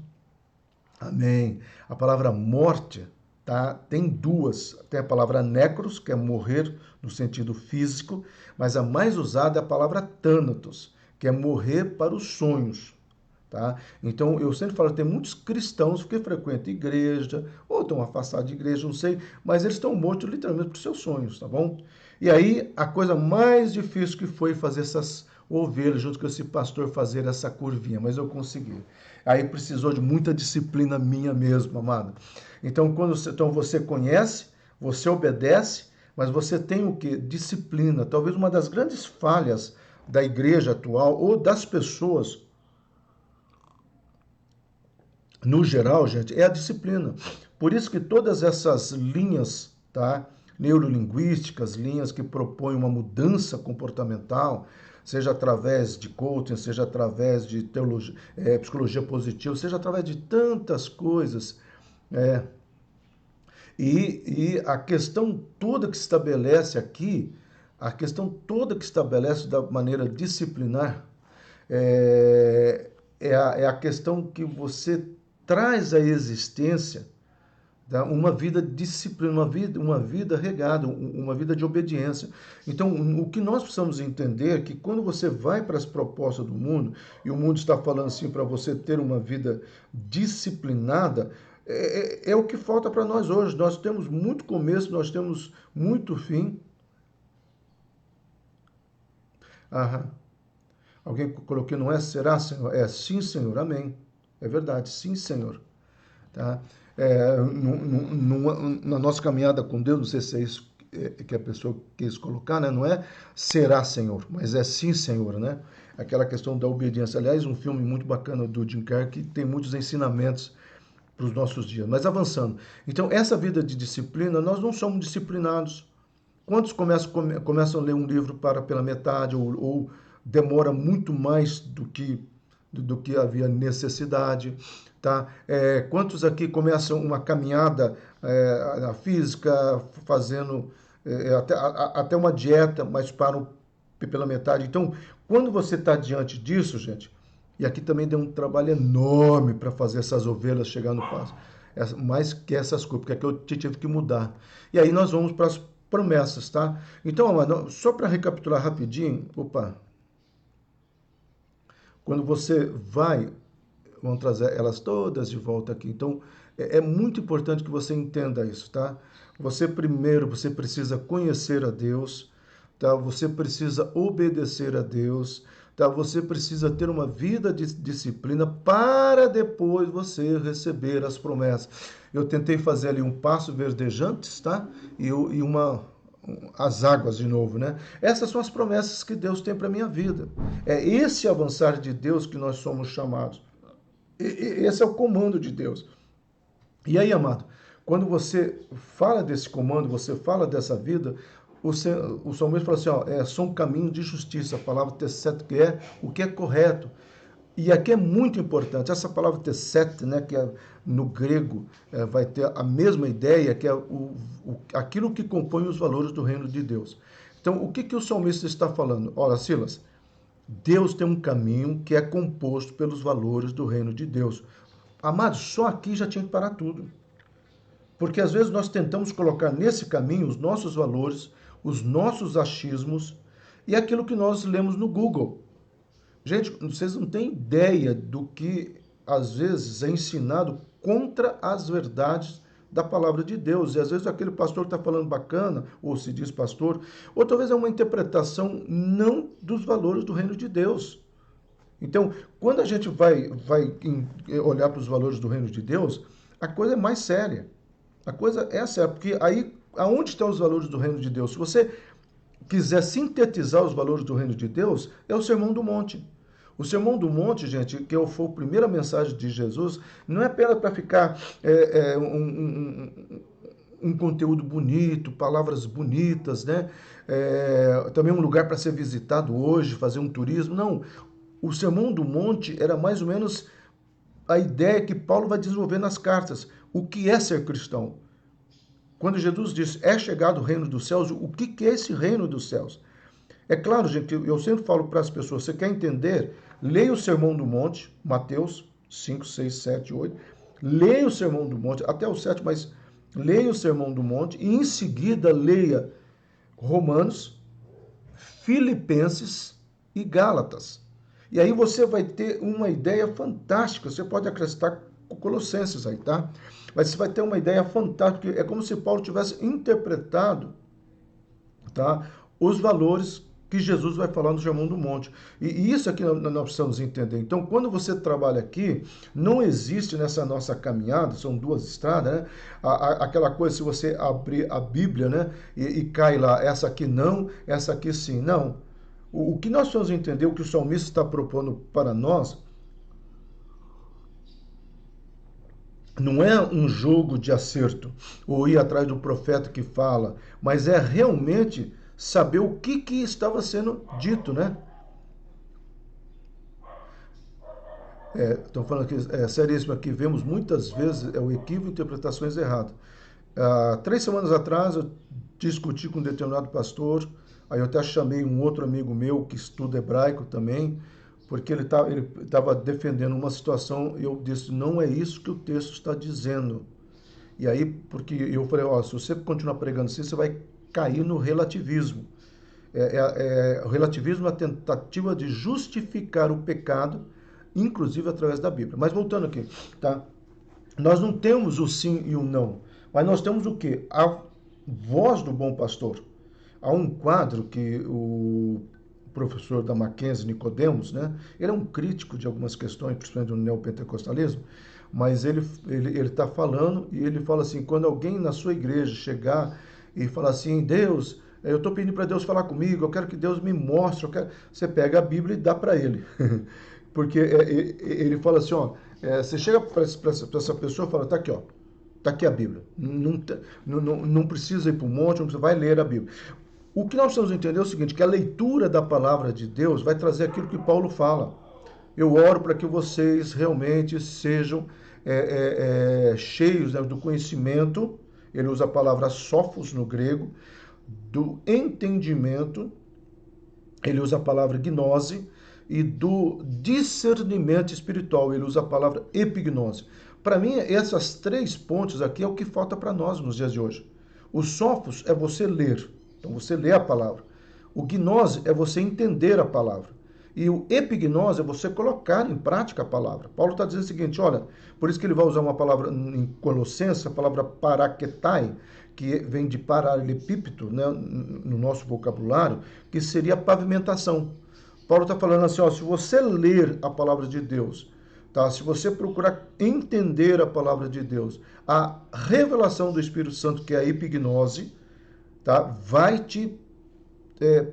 amém, a palavra morte, tá? Tem duas. Tem a palavra necros, que é morrer no sentido físico, mas a mais usada é a palavra thanatos, que é morrer para os sonhos. Tá? Então, eu sempre falo, tem muitos cristãos que frequentam igreja, ou estão afastados de igreja, não sei, mas eles estão mortos literalmente por seus sonhos, tá bom? E aí, a coisa mais difícil que foi fazer essas ovelhas, junto com esse pastor, fazer essa curvinha, mas eu consegui. Aí precisou de muita disciplina minha mesmo, amado. Então, então você conhece, você obedece, mas você tem o quê? Disciplina. Talvez uma das grandes falhas da igreja atual, ou das pessoas, no geral, gente, é a disciplina. Por isso que todas essas linhas, tá, neurolinguísticas, linhas que propõem uma mudança comportamental, seja através de coaching, seja através de teologia, psicologia positiva, seja através de tantas coisas, é, e a questão toda que se estabelece aqui, a questão toda que se estabelece da maneira disciplinar, é a questão que você traz à existência, tá, uma vida disciplina, uma vida regada, uma vida de obediência. Então, o que nós precisamos entender é que quando você vai para as propostas do mundo, e o mundo está falando assim para você ter uma vida disciplinada, é o que falta para nós hoje. Nós temos muito começo, nós temos muito fim. Aham. Alguém colocou, não é será, Senhor? É sim, Senhor, amém. É verdade, sim, Senhor. Tá? Na nossa caminhada com Deus, não sei se é isso que a pessoa quis colocar, né? Não é será, Senhor, mas é sim, Senhor, né? Aquela questão da obediência. Aliás, um filme muito bacana do Jim Carrey que tem muitos ensinamentos para os nossos dias. Mas avançando. Então, essa vida de disciplina, nós não somos disciplinados. Quantos começam a ler um livro pela metade ou demora muito mais do que havia necessidade, tá? Quantos aqui começam uma caminhada na física, fazendo até uma dieta, mas param pela metade? Então, quando você está diante disso, gente, e aqui também deu um trabalho enorme para fazer essas ovelhas chegar no passo, mais que essas coisas, porque aqui eu tive que mudar. E aí nós vamos para as promessas, tá? Então, amado, só para recapitular rapidinho, quando você vai, vamos trazer elas todas de volta aqui. Então, é muito importante que você entenda isso, tá? Você precisa conhecer a Deus, tá? Você precisa obedecer a Deus, tá? Você precisa ter uma vida de disciplina para depois você receber as promessas. Eu tentei fazer ali um passo verdejantes, tá? E as águas de novo, né? Essas são as promessas que Deus tem para minha vida. É esse avançar de Deus que nós somos chamados. Esse é o comando de Deus. E aí, amado, quando você fala desse comando, você fala dessa vida, o salmista fala assim, ó, são caminhos de justiça, a palavra tesset, que é o que é correto. E aqui é muito importante, essa palavra tesset, né, que no grego vai ter a mesma ideia, que é aquilo que compõe os valores do reino de Deus. Então, o que o salmista está falando? Ora, Silas, Deus tem um caminho que é composto pelos valores do reino de Deus. Amados, só aqui já tinha que parar tudo. Porque às vezes nós tentamos colocar nesse caminho os nossos valores, os nossos achismos e aquilo que nós lemos no Google. Gente, vocês não têm ideia do que às vezes é ensinado contra as verdades da palavra de Deus. E às vezes aquele pastor que está falando bacana, ou se diz pastor, ou talvez é uma interpretação não dos valores do reino de Deus. Então, quando a gente vai olhar para os valores do reino de Deus, a coisa é mais séria. A coisa é séria, porque aí, aonde estão os valores do reino de Deus? Se você quiser sintetizar os valores do reino de Deus, é o Sermão do Monte. O Sermão do Monte, gente, que foi a primeira mensagem de Jesus, não é apenas para ficar um conteúdo bonito, palavras bonitas, né? Também um lugar para ser visitado hoje, fazer um turismo. Não, o Sermão do Monte era mais ou menos a ideia que Paulo vai desenvolver nas cartas. O que é ser cristão? Quando Jesus diz, é chegado o reino dos céus, o que é esse reino dos céus? É claro, gente, eu sempre falo para as pessoas, você quer entender? Leia o Sermão do Monte, Mateus 5, 6, 7, 8. Leia o Sermão do Monte, até o 7, mas leia o Sermão do Monte e em seguida leia Romanos, Filipenses e Gálatas. E aí você vai ter uma ideia fantástica. Você pode acrescentar Colossenses aí, tá? Mas você vai ter uma ideia fantástica. É como se Paulo tivesse interpretado, tá, os valores que Jesus vai falar no Sermão do Monte. E isso aqui nós precisamos entender. Então, quando você trabalha aqui, não existe nessa nossa caminhada, são duas estradas, né? Aquela coisa, se você abrir a Bíblia, né? E cai lá, essa aqui não, essa aqui sim. Não. O que nós precisamos entender, o que o salmista está propondo para nós, Não é um jogo de acerto, ou ir atrás do profeta que fala, mas é realmente saber o que estava sendo dito, né? Estão falando que é seríssimo aqui, vemos muitas vezes o equívoco e interpretações erradas. 3 semanas atrás eu discuti com um determinado pastor, aí eu até chamei um outro amigo meu que estuda hebraico também, porque ele estava defendendo uma situação e eu disse, não é isso que o texto está dizendo. E aí, porque eu falei, ó, se você continuar pregando assim, você vai cair no relativismo. O relativismo é a tentativa de justificar o pecado, inclusive através da Bíblia. Mas voltando aqui, tá? Nós não temos o sim e o não, mas nós temos o quê? A voz do bom pastor. Há um quadro que o professor da Mackenzie, Nicodemos, né? Ele é um crítico de algumas questões, principalmente do neopentecostalismo, mas ele está falando e ele fala assim, quando alguém na sua igreja chegar e falar assim, Deus, eu estou pedindo para Deus falar comigo, eu quero que Deus me mostre, você pega a Bíblia e dá para ele. Porque ele fala assim, ó, você chega para essa pessoa e fala, tá aqui, ó, tá aqui a Bíblia. Não precisa ir para o monte, não precisa, vai ler a Bíblia. O que nós precisamos entender é o seguinte, que a leitura da palavra de Deus vai trazer aquilo que Paulo fala. Eu oro para que vocês realmente sejam cheios, né, do conhecimento, ele usa a palavra sophos no grego, do entendimento, ele usa a palavra gnose, e do discernimento espiritual, ele usa a palavra epignose. Para mim, essas 3 pontos aqui é o que falta para nós nos dias de hoje. O sophos é você ler, então você lê a palavra. O gnose é você entender a palavra. E o epignose é você colocar em prática a palavra. Paulo está dizendo o seguinte, olha, por isso que ele vai usar uma palavra em Colossenses, a palavra paraketai, que vem de paralelepípedo, né, no nosso vocabulário, que seria pavimentação. Paulo está falando assim, ó, se você ler a palavra de Deus, tá? Se você procurar entender a palavra de Deus, a revelação do Espírito Santo, que é a epignose, tá? Vai te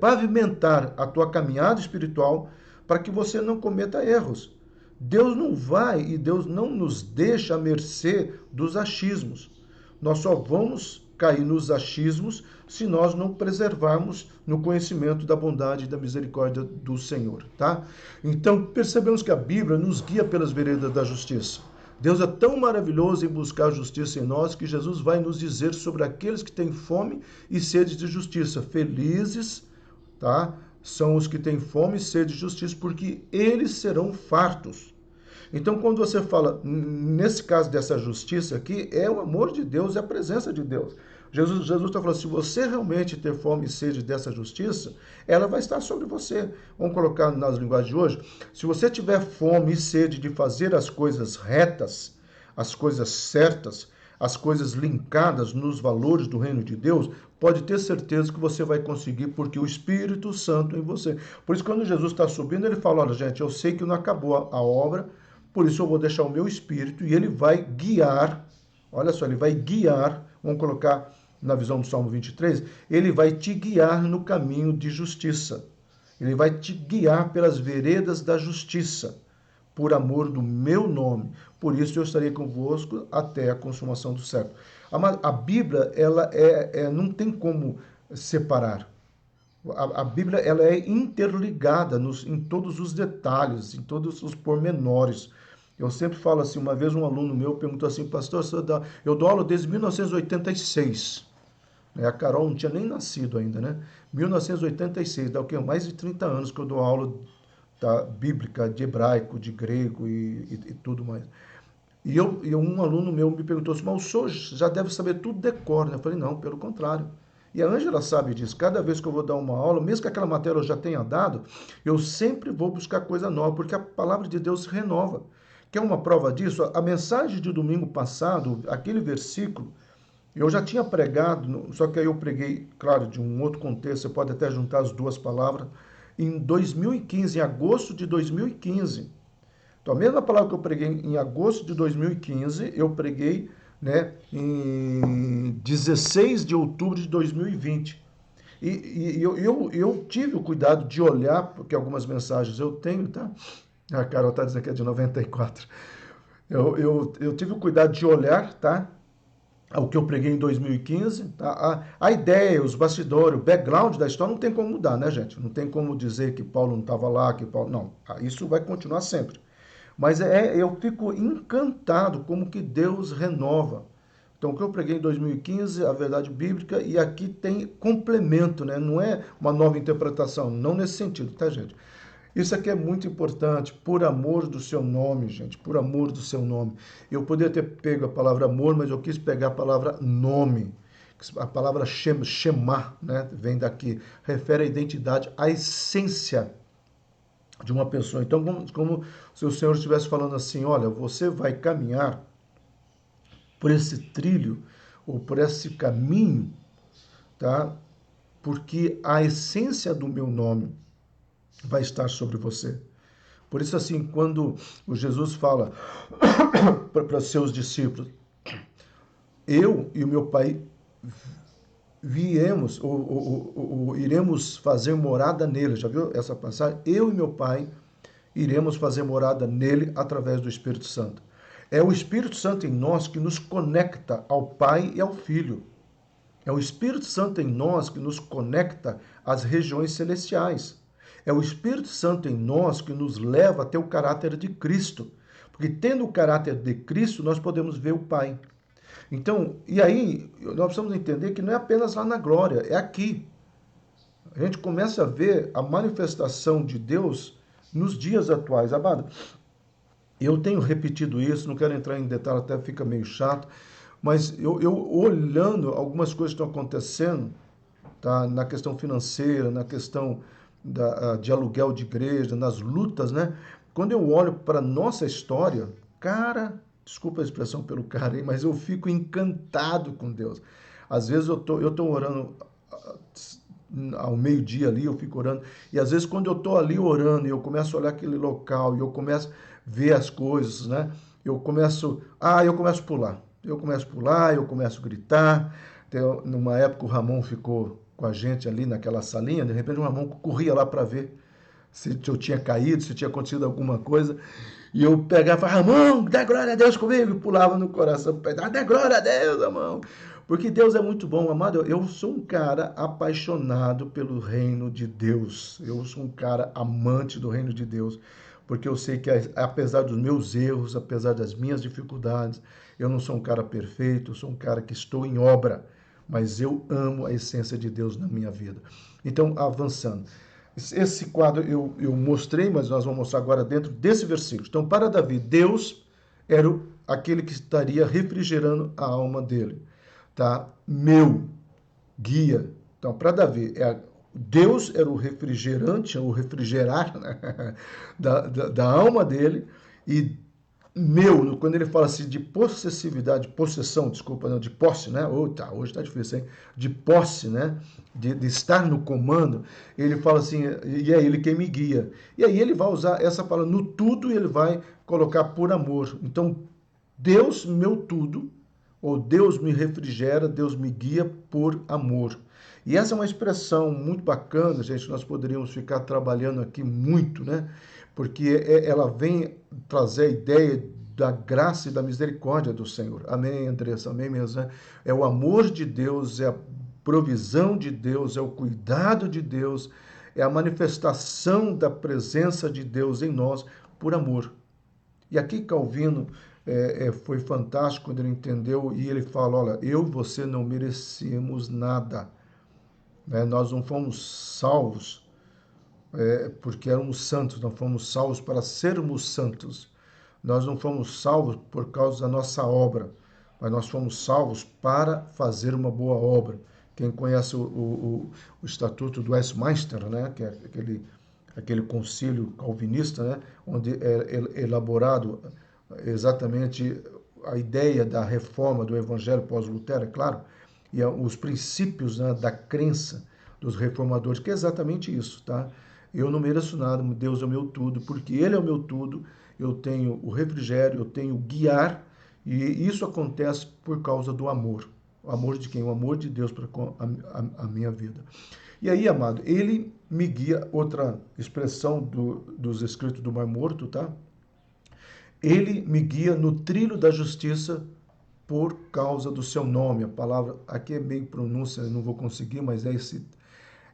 pavimentar a tua caminhada espiritual para que você não cometa erros. Deus não vai e Deus não nos deixa à mercê dos achismos. Nós só vamos cair nos achismos se nós não preservarmos no conhecimento da bondade e da misericórdia do Senhor, tá? Então, percebemos que a Bíblia nos guia pelas veredas da justiça. Deus é tão maravilhoso em buscar justiça em nós que Jesus vai nos dizer sobre aqueles que têm fome e sede de justiça. Felizes, tá? São os que têm fome e sede de justiça, porque eles serão fartos. Então, quando você fala, nesse caso dessa justiça aqui, é o amor de Deus, é a presença de Deus. Jesus está falando, se você realmente ter fome e sede dessa justiça, ela vai estar sobre você. Vamos colocar nas linguagens de hoje. Se você tiver fome e sede de fazer as coisas retas, as coisas certas, as coisas linkadas nos valores do reino de Deus, pode ter certeza que você vai conseguir, porque o Espírito Santo em você. Por isso, quando Jesus está subindo, ele fala, olha, gente, eu sei que não acabou a obra, por isso eu vou deixar o meu Espírito e ele vai guiar, olha só, ele vai guiar, vamos colocar na visão do Salmo 23, ele vai te guiar no caminho de justiça. Ele vai te guiar pelas veredas da justiça, por amor do meu nome. Por isso eu estarei convosco até a consumação do século. A Bíblia, ela não tem como separar. A Bíblia, ela é interligada em todos os detalhes, em todos os pormenores. Eu sempre falo assim, uma vez um aluno meu perguntou assim, pastor, eu dou aula desde 1986. A Carol não tinha nem nascido ainda, né? 1986, dá o quê? Mais de 30 anos que eu dou aula, tá, bíblica, de hebraico, de grego e tudo mais. E um aluno meu me perguntou assim, mas o senhor já deve saber tudo decor, né? Eu falei, não, pelo contrário. E a Ângela sabe disso. Cada vez que eu vou dar uma aula, mesmo que aquela matéria eu já tenha dado, eu sempre vou buscar coisa nova, porque a palavra de Deus se renova. Quer uma prova disso? A mensagem de domingo passado, aquele versículo, eu já tinha pregado, só que aí eu preguei, claro, de um outro contexto, você pode até juntar as duas palavras, em 2015, em agosto de 2015. Então, a mesma palavra que eu preguei em agosto de 2015, eu preguei, né, em 16 de outubro de 2020. E eu tive o cuidado de olhar, porque algumas mensagens eu tenho, tá? A Carol está dizendo que é de 94. Eu tive o cuidado de olhar, tá? Ao que eu preguei em 2015, tá? A ideia, os bastidores, o background da história não tem como mudar, né, gente? Não tem como dizer que Paulo não estava lá, que Paulo... Não, isso vai continuar sempre. Mas eu fico encantado como que Deus renova. Então, o que eu preguei em 2015, a verdade bíblica, e aqui tem complemento, né? Não é uma nova interpretação, não nesse sentido, tá, gente? Isso aqui é muito importante, por amor do seu nome, gente, por amor do seu nome. Eu poderia ter pego a palavra amor, mas eu quis pegar a palavra nome. A palavra Shema, né, vem daqui, refere à identidade, à essência de uma pessoa. Então, como se o Senhor estivesse falando assim, olha, você vai caminhar por esse trilho, ou por esse caminho, tá? Porque a essência do meu nome vai estar sobre você. Por isso, assim, quando o Jesus fala para seus discípulos, eu e o meu Pai viemos, ou iremos fazer morada nele. Já viu essa passagem? Eu e meu Pai iremos fazer morada nele através do Espírito Santo. É o Espírito Santo em nós que nos conecta ao Pai e ao Filho. É o Espírito Santo em nós que nos conecta às regiões celestiais. É o Espírito Santo em nós que nos leva a ter o caráter de Cristo. Porque tendo o caráter de Cristo, nós podemos ver o Pai. Então, e aí, nós precisamos entender que não é apenas lá na glória, é aqui. A gente começa a ver a manifestação de Deus nos dias atuais. Amado, eu tenho repetido isso, não quero entrar em detalhe, até fica meio chato, mas eu olhando algumas coisas que estão acontecendo, tá? Na questão financeira, na questão de aluguel de igreja, nas lutas, né? Quando eu olho para nossa história, cara, desculpa a expressão pelo cara aí, mas eu fico encantado com Deus. Às vezes eu tô orando ao meio-dia ali, eu fico orando, e às vezes quando eu tô ali orando e eu começo a olhar aquele local e eu começo a ver as coisas, né? Eu começo a pular. Eu começo a gritar. Numa época o Ramon ficou com a gente ali naquela salinha, de repente o Ramon corria lá para ver se eu tinha caído, se tinha acontecido alguma coisa. E eu pegava e falava, Ramon, dá glória a Deus comigo, e pulava no coração, dá glória a Deus, Ramon. Porque Deus é muito bom, amado. Eu sou um cara apaixonado pelo reino de Deus. Eu sou um cara amante do reino de Deus. Porque eu sei que, apesar dos meus erros, apesar das minhas dificuldades, eu não sou um cara perfeito, eu sou um cara que estou em obra. Mas eu amo a essência de Deus na minha vida. Então, avançando. Esse quadro eu mostrei, mas nós vamos mostrar agora dentro desse versículo. Então, para Davi, Deus era aquele que estaria refrigerando a alma dele. Tá? Meu guia. Então, para Davi, Deus era o refrigerante, o refrigerar, né? da alma dele, e quando ele fala assim de possessividade, possessão, desculpa, não, de posse, né? Hoje tá difícil, hein? De posse, né? De estar no comando, ele fala assim, e é ele quem me guia. E aí ele vai usar essa palavra no tudo e ele vai colocar por amor. Então, Deus, meu tudo, ou Deus me refrigera, Deus me guia por amor. E essa é uma expressão muito bacana, gente, nós poderíamos ficar trabalhando aqui muito, né? Porque ela vem trazer a ideia da graça e da misericórdia do Senhor. Amém, Andressa? Amém mesmo, né? É o amor de Deus, é a provisão de Deus, é o cuidado de Deus, é a manifestação da presença de Deus em nós por amor. E aqui Calvino foi fantástico quando ele entendeu e ele fala, olha, eu e você não merecemos nada, né? Nós não fomos salvos porque éramos santos, não fomos salvos para sermos santos. Nós não fomos salvos por causa da nossa obra, mas nós fomos salvos para fazer uma boa obra. Quem conhece o Estatuto do Westminster, né, que é aquele concílio calvinista, né, onde é elaborado exatamente a ideia da reforma do Evangelho pós-Lutero, é claro, e os princípios, né, da crença dos reformadores, que é exatamente isso, tá? Eu não mereço nada, Deus é o meu tudo, porque Ele é o meu tudo, eu tenho o refrigério, eu tenho o guiar, e isso acontece por causa do amor. O amor de quem? O amor de Deus para a minha vida. E aí, amado, Ele me guia, outra expressão dos escritos do Mar Morto, tá? Ele me guia no trilho da justiça por causa do seu nome. A palavra aqui é meio pronúncia, eu não vou conseguir, mas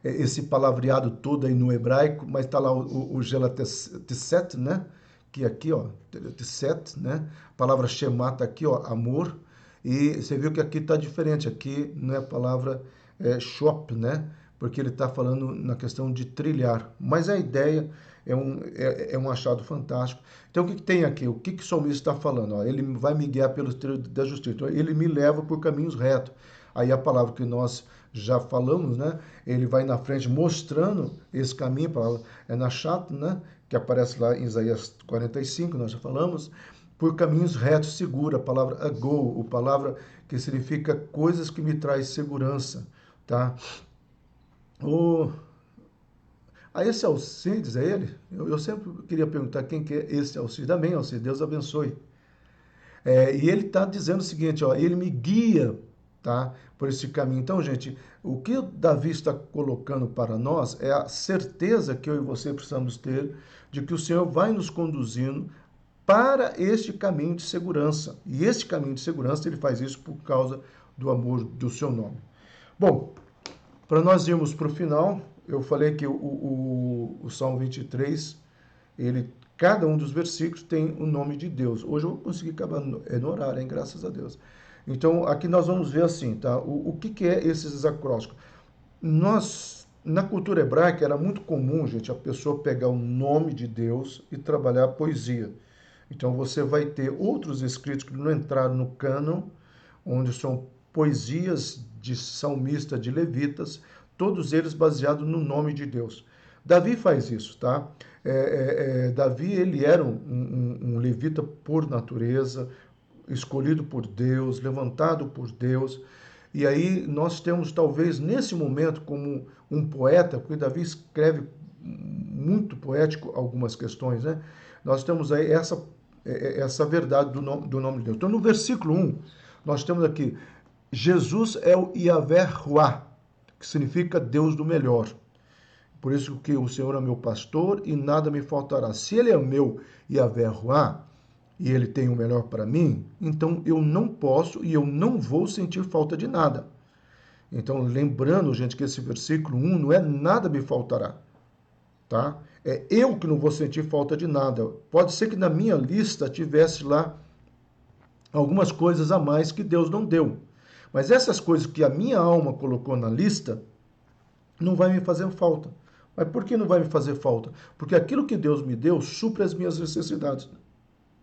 esse palavreado todo aí no hebraico, mas está lá o gelatesset, né? Que aqui, ó, tesset, né? A palavra shema tá aqui, ó, amor. E você viu que aqui está diferente, aqui não é a palavra shop, né? Porque ele está falando na questão de trilhar. Mas a ideia é um achado fantástico. Então, o que tem aqui? O que o salmista está falando? Ó, ele vai me guiar pelos trilhos da justiça. Então, ele me leva por caminhos retos. Aí a palavra que nós já falamos, né? Ele vai na frente mostrando esse caminho, a palavra é nachat, né? Que aparece lá em Isaías 45, nós já falamos, por caminhos retos, segura, a palavra agou, a palavra que significa coisas que me traz segurança, tá? O esse Alcides, é ele? Eu sempre queria perguntar quem que é esse Alcides. Amém, Alcides, Deus abençoe. E ele está dizendo o seguinte, ó, ele me guia, tá, por esse caminho. Então, gente, o que o Davi está colocando para nós é a certeza que eu e você precisamos ter de que o Senhor vai nos conduzindo para este caminho de segurança. E este caminho de segurança, ele faz isso por causa do amor do seu nome. Bom, para nós irmos para o final, eu falei que o Salmo 23, cada um dos versículos tem o nome de Deus. Hoje eu vou conseguir acabar no horário, hein? Graças a Deus. Então, aqui nós vamos ver assim, tá? O que é esses acrósticos? Na cultura hebraica, era muito comum, gente, a pessoa pegar o nome de Deus e trabalhar a poesia. Então, você vai ter outros escritos que não entraram no cânon, onde são poesias de salmista, de levitas, todos eles baseados no nome de Deus. Davi faz isso, tá? Davi, ele era um levita por natureza, escolhido por Deus, levantado por Deus. E aí nós temos, talvez, nesse momento, como um poeta, porque Davi escreve muito poético algumas questões, né? Nós temos aí essa verdade do nome de Deus. Então, no versículo 1, nós temos aqui, Jesus é o Yahvé Ruá, que significa Deus do melhor. Por isso que o Senhor é meu pastor e nada me faltará. Se ele é meu Yahvé Ruá, e ele tem o melhor para mim, então eu não posso e eu não vou sentir falta de nada. Então, lembrando, gente, que esse versículo 1 não é nada me faltará, tá? É eu que não vou sentir falta de nada. Pode ser que na minha lista tivesse lá algumas coisas a mais que Deus não deu. Mas essas coisas que a minha alma colocou na lista, não vai me fazer falta. Mas por que não vai me fazer falta? Porque aquilo que Deus me deu supre as minhas necessidades.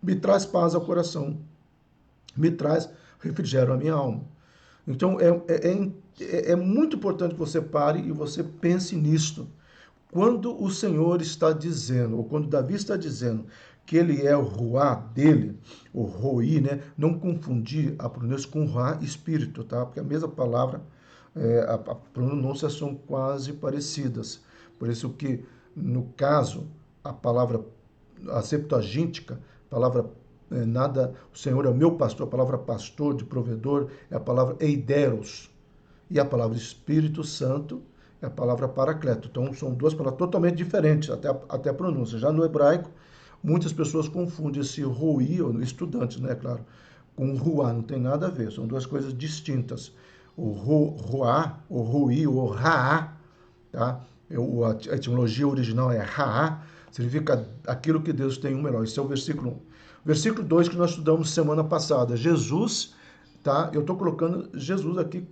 Me traz paz ao coração. Me traz refrigério à minha alma. Então, é muito importante que você pare e você pense nisto. Quando o Senhor está dizendo, ou quando Davi está dizendo que ele é o Ruá dele, o Roi, né? Não confundir a pronúncia com Ruá espírito, tá? Porque a mesma palavra, a pronúncia são quase parecidas. Por isso que, no caso, a palavra, a septuagíntica, a palavra o Senhor é o meu pastor, a palavra pastor, de provedor, é a palavra eideros. E a palavra Espírito Santo é a palavra paracleto. Então, são duas palavras totalmente diferentes, até a pronúncia. Já no hebraico, muitas pessoas confundem esse roi, ou estudantes, né, claro, com ruá, não tem nada a ver, são duas coisas distintas. O ruá, o roi, o raá, tá? A etimologia original é raá, significa aquilo que Deus tem o melhor. Esse é o versículo 1. Versículo 2 que nós estudamos semana passada. Jesus, tá? Eu estou colocando Jesus aqui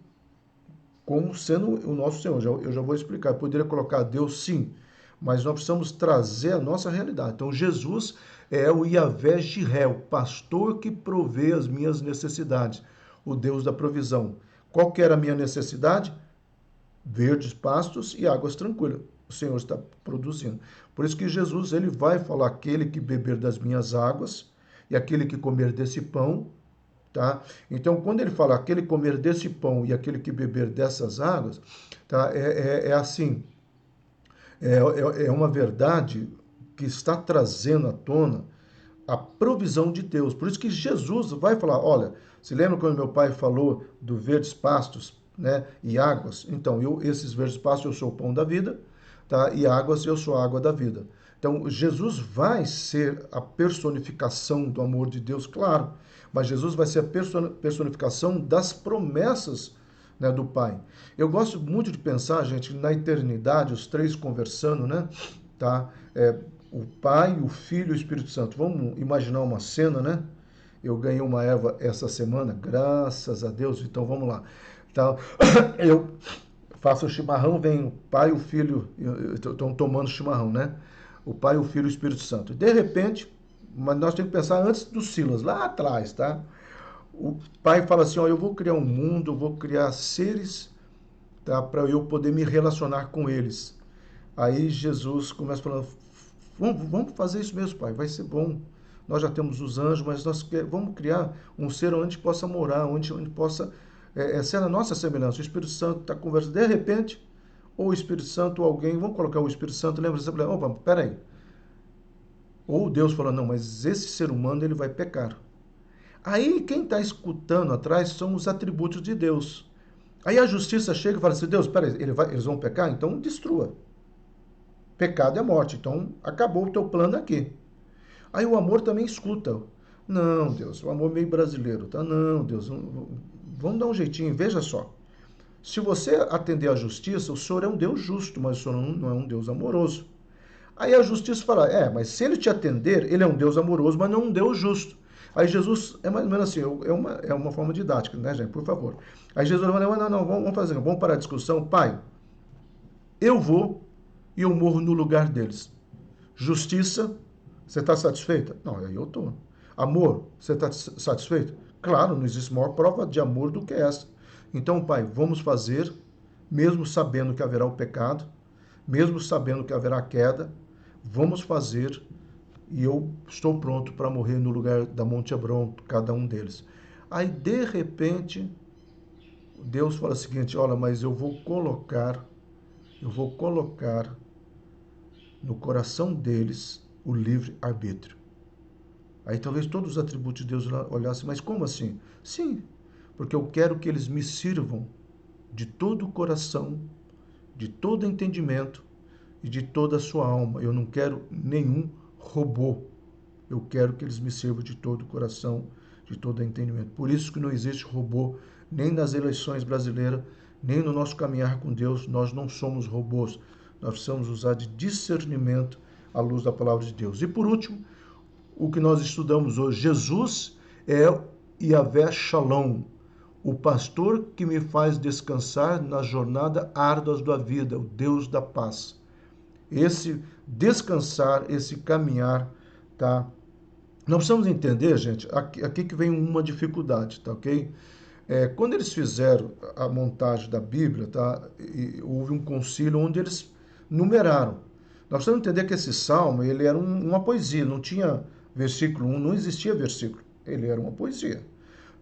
como sendo o nosso Senhor. Eu já vou explicar. Eu poderia colocar Deus, sim, mas nós precisamos trazer a nossa realidade. Então, Jesus é o Yahvé Jiré, o pastor que provê as minhas necessidades, o Deus da provisão. Qual que era a minha necessidade? Verdes pastos e águas tranquilas. O Senhor está produzindo. Por isso que Jesus, ele vai falar, aquele que beber das minhas águas e aquele que comer desse pão, tá? Então, quando ele fala aquele comer desse pão e aquele que beber dessas águas, tá? Assim, é uma verdade que está trazendo à tona a provisão de Deus. Por isso que Jesus vai falar, olha, se lembra quando meu pai falou do verdes pastos, né, e águas? Então, esses verdes pastos eu sou o pão da vida, tá? E águas eu sou a água da vida. Então, Jesus vai ser a personificação do amor de Deus, claro, mas Jesus vai ser a personificação das promessas, né, do Pai. Eu gosto muito de pensar, gente, na eternidade, os três conversando, né? Tá? O Pai, o Filho e o Espírito Santo. Vamos imaginar uma cena, né? Eu ganhei uma erva essa semana, graças a Deus, então vamos lá. Então, eu faço o chimarrão, vem o Pai, o Filho, estão tomando chimarrão, né? O Pai, o Filho e o Espírito Santo. De repente, mas nós temos que pensar antes do Silas, lá atrás, tá? O Pai fala assim, ó, eu vou criar um mundo, eu vou criar seres, tá? Para eu poder me relacionar com eles. Aí Jesus começa falando, vamos fazer isso mesmo, Pai, vai ser bom. Nós já temos os anjos, mas nós vamos criar um ser onde possa morar, onde possa ser a nossa semelhança. O Espírito Santo está conversando. De repente, ou o Espírito Santo ou alguém, vamos colocar o Espírito Santo, lembra? Opa, peraí. Ou Deus fala, não, mas esse ser humano ele vai pecar. Aí quem está escutando atrás são os atributos de Deus. Aí a justiça chega e fala assim, Deus, peraí, eles vão pecar? Então destrua. Pecado é morte, então acabou o teu plano aqui. Aí o amor também escuta. Não, Deus, o amor meio brasileiro, tá? Não, Deus, vamos dar um jeitinho, veja só. Se você atender à justiça, o Senhor é um Deus justo, mas o Senhor não é um Deus amoroso. Aí a justiça fala, mas se ele te atender, ele é um Deus amoroso, mas não um Deus justo. Aí Jesus, é mais ou menos assim, é uma forma didática, né, gente? Por favor. Aí Jesus fala, não, vamos fazer, vamos parar a discussão. Pai, eu vou e eu morro no lugar deles. Justiça, você está satisfeita? Não, aí eu estou. Amor, você está satisfeito? Claro, não existe maior prova de amor do que essa. Então, Pai, vamos fazer, mesmo sabendo que haverá o pecado, mesmo sabendo que haverá queda, vamos fazer e eu estou pronto para morrer no lugar da Monte Hebron, cada um deles. Aí, de repente, Deus fala o seguinte, olha, mas eu vou colocar no coração deles o livre-arbítrio. Aí talvez todos os atributos de Deus olhassem, mas como assim? Sim, porque eu quero que eles me sirvam de todo o coração, de todo entendimento e de toda a sua alma. Eu não quero nenhum robô. Eu quero que eles me sirvam de todo o coração, de todo o entendimento. Por isso que não existe robô nem nas eleições brasileiras, nem no nosso caminhar com Deus. Nós não somos robôs. Nós precisamos usar de discernimento à luz da palavra de Deus. E por último, o que nós estudamos hoje, Jesus é Yahvé Shalom, o pastor que me faz descansar na jornada árdua da vida, o Deus da paz. Esse descansar, esse caminhar, tá? Nós precisamos entender, gente, aqui que vem uma dificuldade, tá ok? Quando eles fizeram a montagem da Bíblia, tá? Houve um concílio onde eles numeraram. Nós precisamos entender que esse salmo, ele era uma poesia, não tinha versículo 1, não existia versículo. Ele era uma poesia,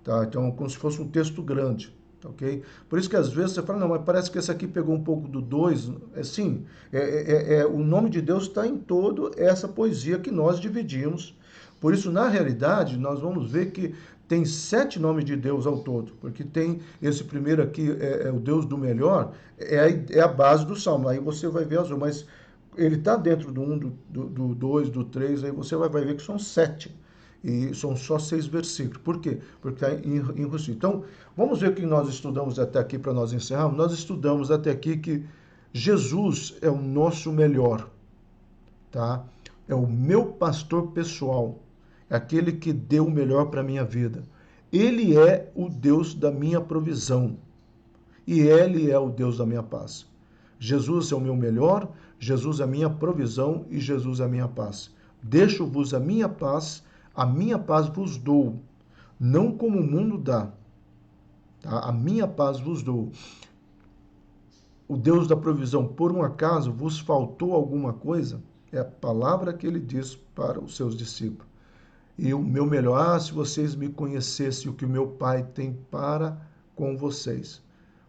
tá? Então, como se fosse um texto grande. Ok? Por isso que às vezes você fala, não, mas parece que esse aqui pegou um pouco do 2. Sim, o nome de Deus está em toda essa poesia que nós dividimos. Por isso, na realidade, nós vamos ver que tem 7 nomes de Deus ao todo, porque tem esse primeiro aqui, o Deus do melhor, é a base do Salmo. Aí você vai ver azul, mas ele está dentro do 1, do 2, do 3, aí você vai ver que são 7. E são só 6 versículos. Por quê? Porque está em russo. Então, vamos ver o que nós estudamos até aqui para nós encerrarmos. Nós estudamos até aqui que Jesus é o nosso melhor, tá? É o meu pastor pessoal, é aquele que deu o melhor para a minha vida. Ele é o Deus da minha provisão e Ele é o Deus da minha paz. Jesus é o meu melhor, Jesus é a minha provisão e Jesus é a minha paz. Deixo-vos a minha paz vos dou, não como o mundo dá. Tá? A minha paz vos dou. O Deus da provisão, por um acaso vos faltou alguma coisa? É a palavra que ele diz para os seus discípulos. E o meu melhor, se vocês me conhecessem o que o meu Pai tem para com vocês,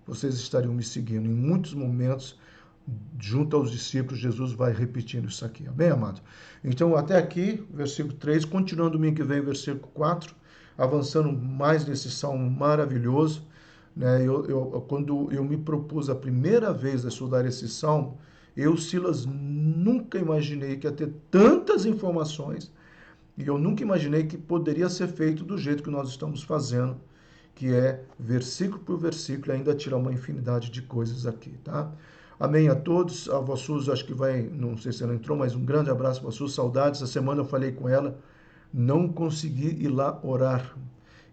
vocês estariam me seguindo. Em muitos momentos, junto aos discípulos, Jesus vai repetindo isso aqui. Amém, amado? Então, até aqui, versículo 3, continuando domingo que vem, versículo 4, avançando mais nesse salmo maravilhoso. Né? Quando eu me propus a primeira vez a estudar esse salmo, Eu, Silas, nunca imaginei que ia ter tantas informações e eu nunca imaginei que poderia ser feito do jeito que nós estamos fazendo, que é versículo por versículo, e ainda tirar uma infinidade de coisas aqui, tá? Amém a todos. A Vó Suzy, acho que vai, não sei se ela entrou, mas um grande abraço para a Suzy, saudades. Essa semana eu falei com ela, não consegui ir lá orar.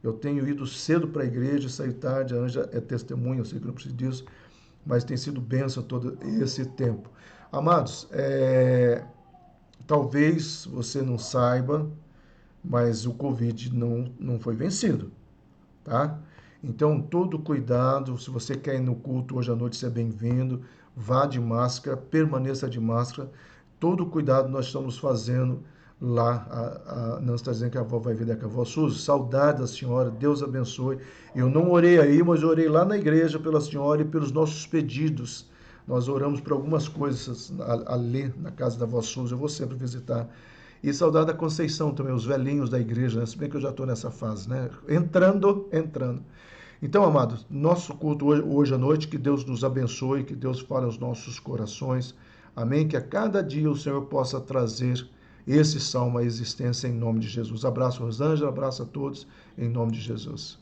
Eu tenho ido cedo para a igreja, saí tarde, a Anja é testemunha, eu sei que não preciso disso, mas tem sido bênção todo esse tempo. Amados, talvez você não saiba, mas o Covid não foi vencido, tá? Então, todo cuidado, se você quer ir no culto hoje à noite, você é bem-vindo, vá de máscara, permaneça de máscara, todo cuidado nós estamos fazendo lá. Não está dizendo que a avó vai vir daqui, a avó Suzy, saudade da senhora, Deus abençoe. Eu não orei aí, mas eu orei lá na igreja pela senhora e pelos nossos pedidos. Nós oramos por algumas coisas a ler na casa da avó Suzy, eu vou sempre visitar. E saudade da Conceição também, os velhinhos da igreja, né? Se bem que eu já estou nessa fase, né? Entrando. Então, amados, nosso culto hoje à noite, que Deus nos abençoe, que Deus fale aos nossos corações. Amém? Que a cada dia o Senhor possa trazer esse salmo à existência em nome de Jesus. Abraço, Rosângela, abraço a todos, em nome de Jesus.